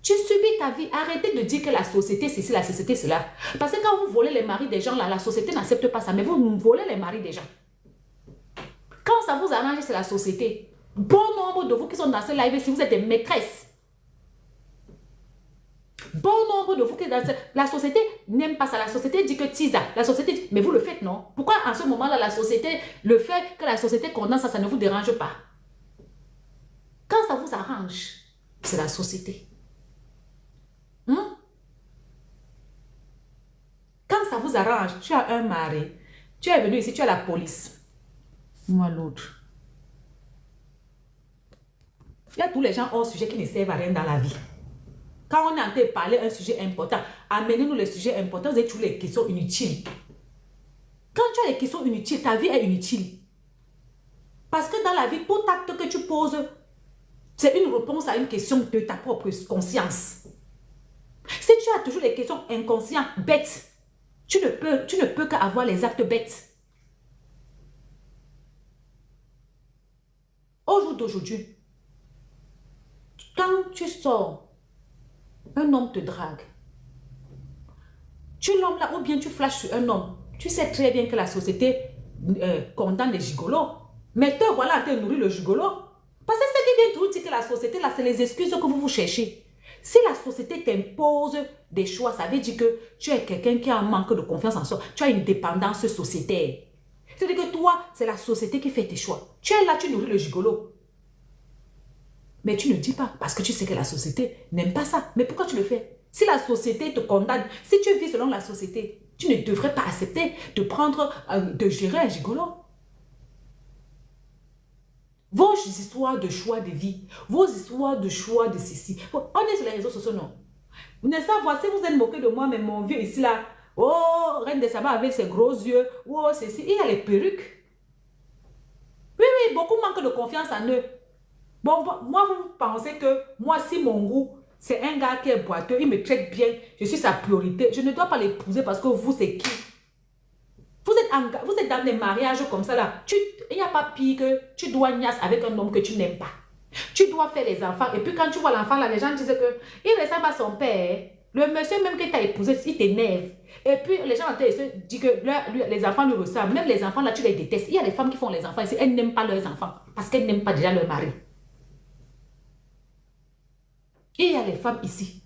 B: Tu subis ta vie. Arrêtez de dire que la société, c'est ceci, la société, c'est cela. Parce que quand vous volez les maris des gens, là, la société n'accepte pas ça. Mais vous volez les maris des gens. Quand ça vous arrange, c'est la société. Bon nombre de vous qui sont dans ce live, si vous êtes des maîtresses. Bon nombre de vous qui dans la société n'aime pas ça. La société dit que tisa. La société dit, mais vous le faites, non? Pourquoi en ce moment-là, la société, le fait que la société condamne ça, ça ne vous dérange pas? Quand ça vous arrange, c'est la société. Quand ça vous arrange, tu as un mari, tu es venu ici, tu as la police. Moi, l'autre. Il y a tous les gens hors sujet qui ne servent à rien dans la vie. Quand on est en train de parler un sujet important, amenez-nous les sujets importants, vous avez toujours les questions inutiles. Quand tu as les questions inutiles, ta vie est inutile. Parce que dans la vie, tout acte que tu poses, c'est une réponse à une question de ta propre conscience. Si tu as toujours les questions inconscientes, bêtes, tu ne peux qu'avoir les actes bêtes. Au jour d'aujourd'hui, quand tu sors, un homme te drague. Tu l'homme là, ou bien tu flashes sur un homme. Tu sais très bien que la société condamne les gigolos. Mais te voilà en train de nourrir le gigolo. Parce que ce qui vient toujours dire que la société là, c'est les excuses que vous cherchez. Si la société t'impose des choix, ça veut dire que tu es quelqu'un qui a un manque de confiance en soi. Tu as une dépendance sociétaire. C'est-à-dire que toi, c'est la société qui fait tes choix. Tu es là, tu nourris le gigolo. Mais tu ne dis pas parce que tu sais que la société n'aime pas ça. Mais pourquoi tu le fais? Si la société te condamne, si tu vis selon la société, tu ne devrais pas accepter de prendre, de gérer un gigolo. Vos histoires de choix de vie, vos histoires de choix de ceci. On est sur les réseaux sociaux, non? Vous ne savez pas, si vous êtes moqué de moi, mais mon vieux ici là, oh, Reine de Saba avec ses gros yeux, oh, ceci, il y a les perruques. Oui, oui, beaucoup manquent de confiance en eux. Bon, moi, vous pensez que moi, si mon goût, c'est un gars qui est boiteux, il me traite bien, je suis sa priorité, je ne dois pas l'épouser parce que vous, c'est qui? Vous êtes dans des mariages comme ça là. Il n'y a pas pire que tu dois niasse avec un homme que tu n'aimes pas. Tu dois faire les enfants. Et puis quand tu vois l'enfant là, les gens disent que il ressemble à son père. Le monsieur même que tu as épousé, il t'énerve. Et puis les gens se disent que les enfants lui ressemblent. Même les enfants là, tu les détestes. Il y a des femmes qui font les enfants ici. Elles n'aiment pas leurs enfants. Parce qu'elles n'aiment pas déjà leur mari. Et il y a les femmes ici.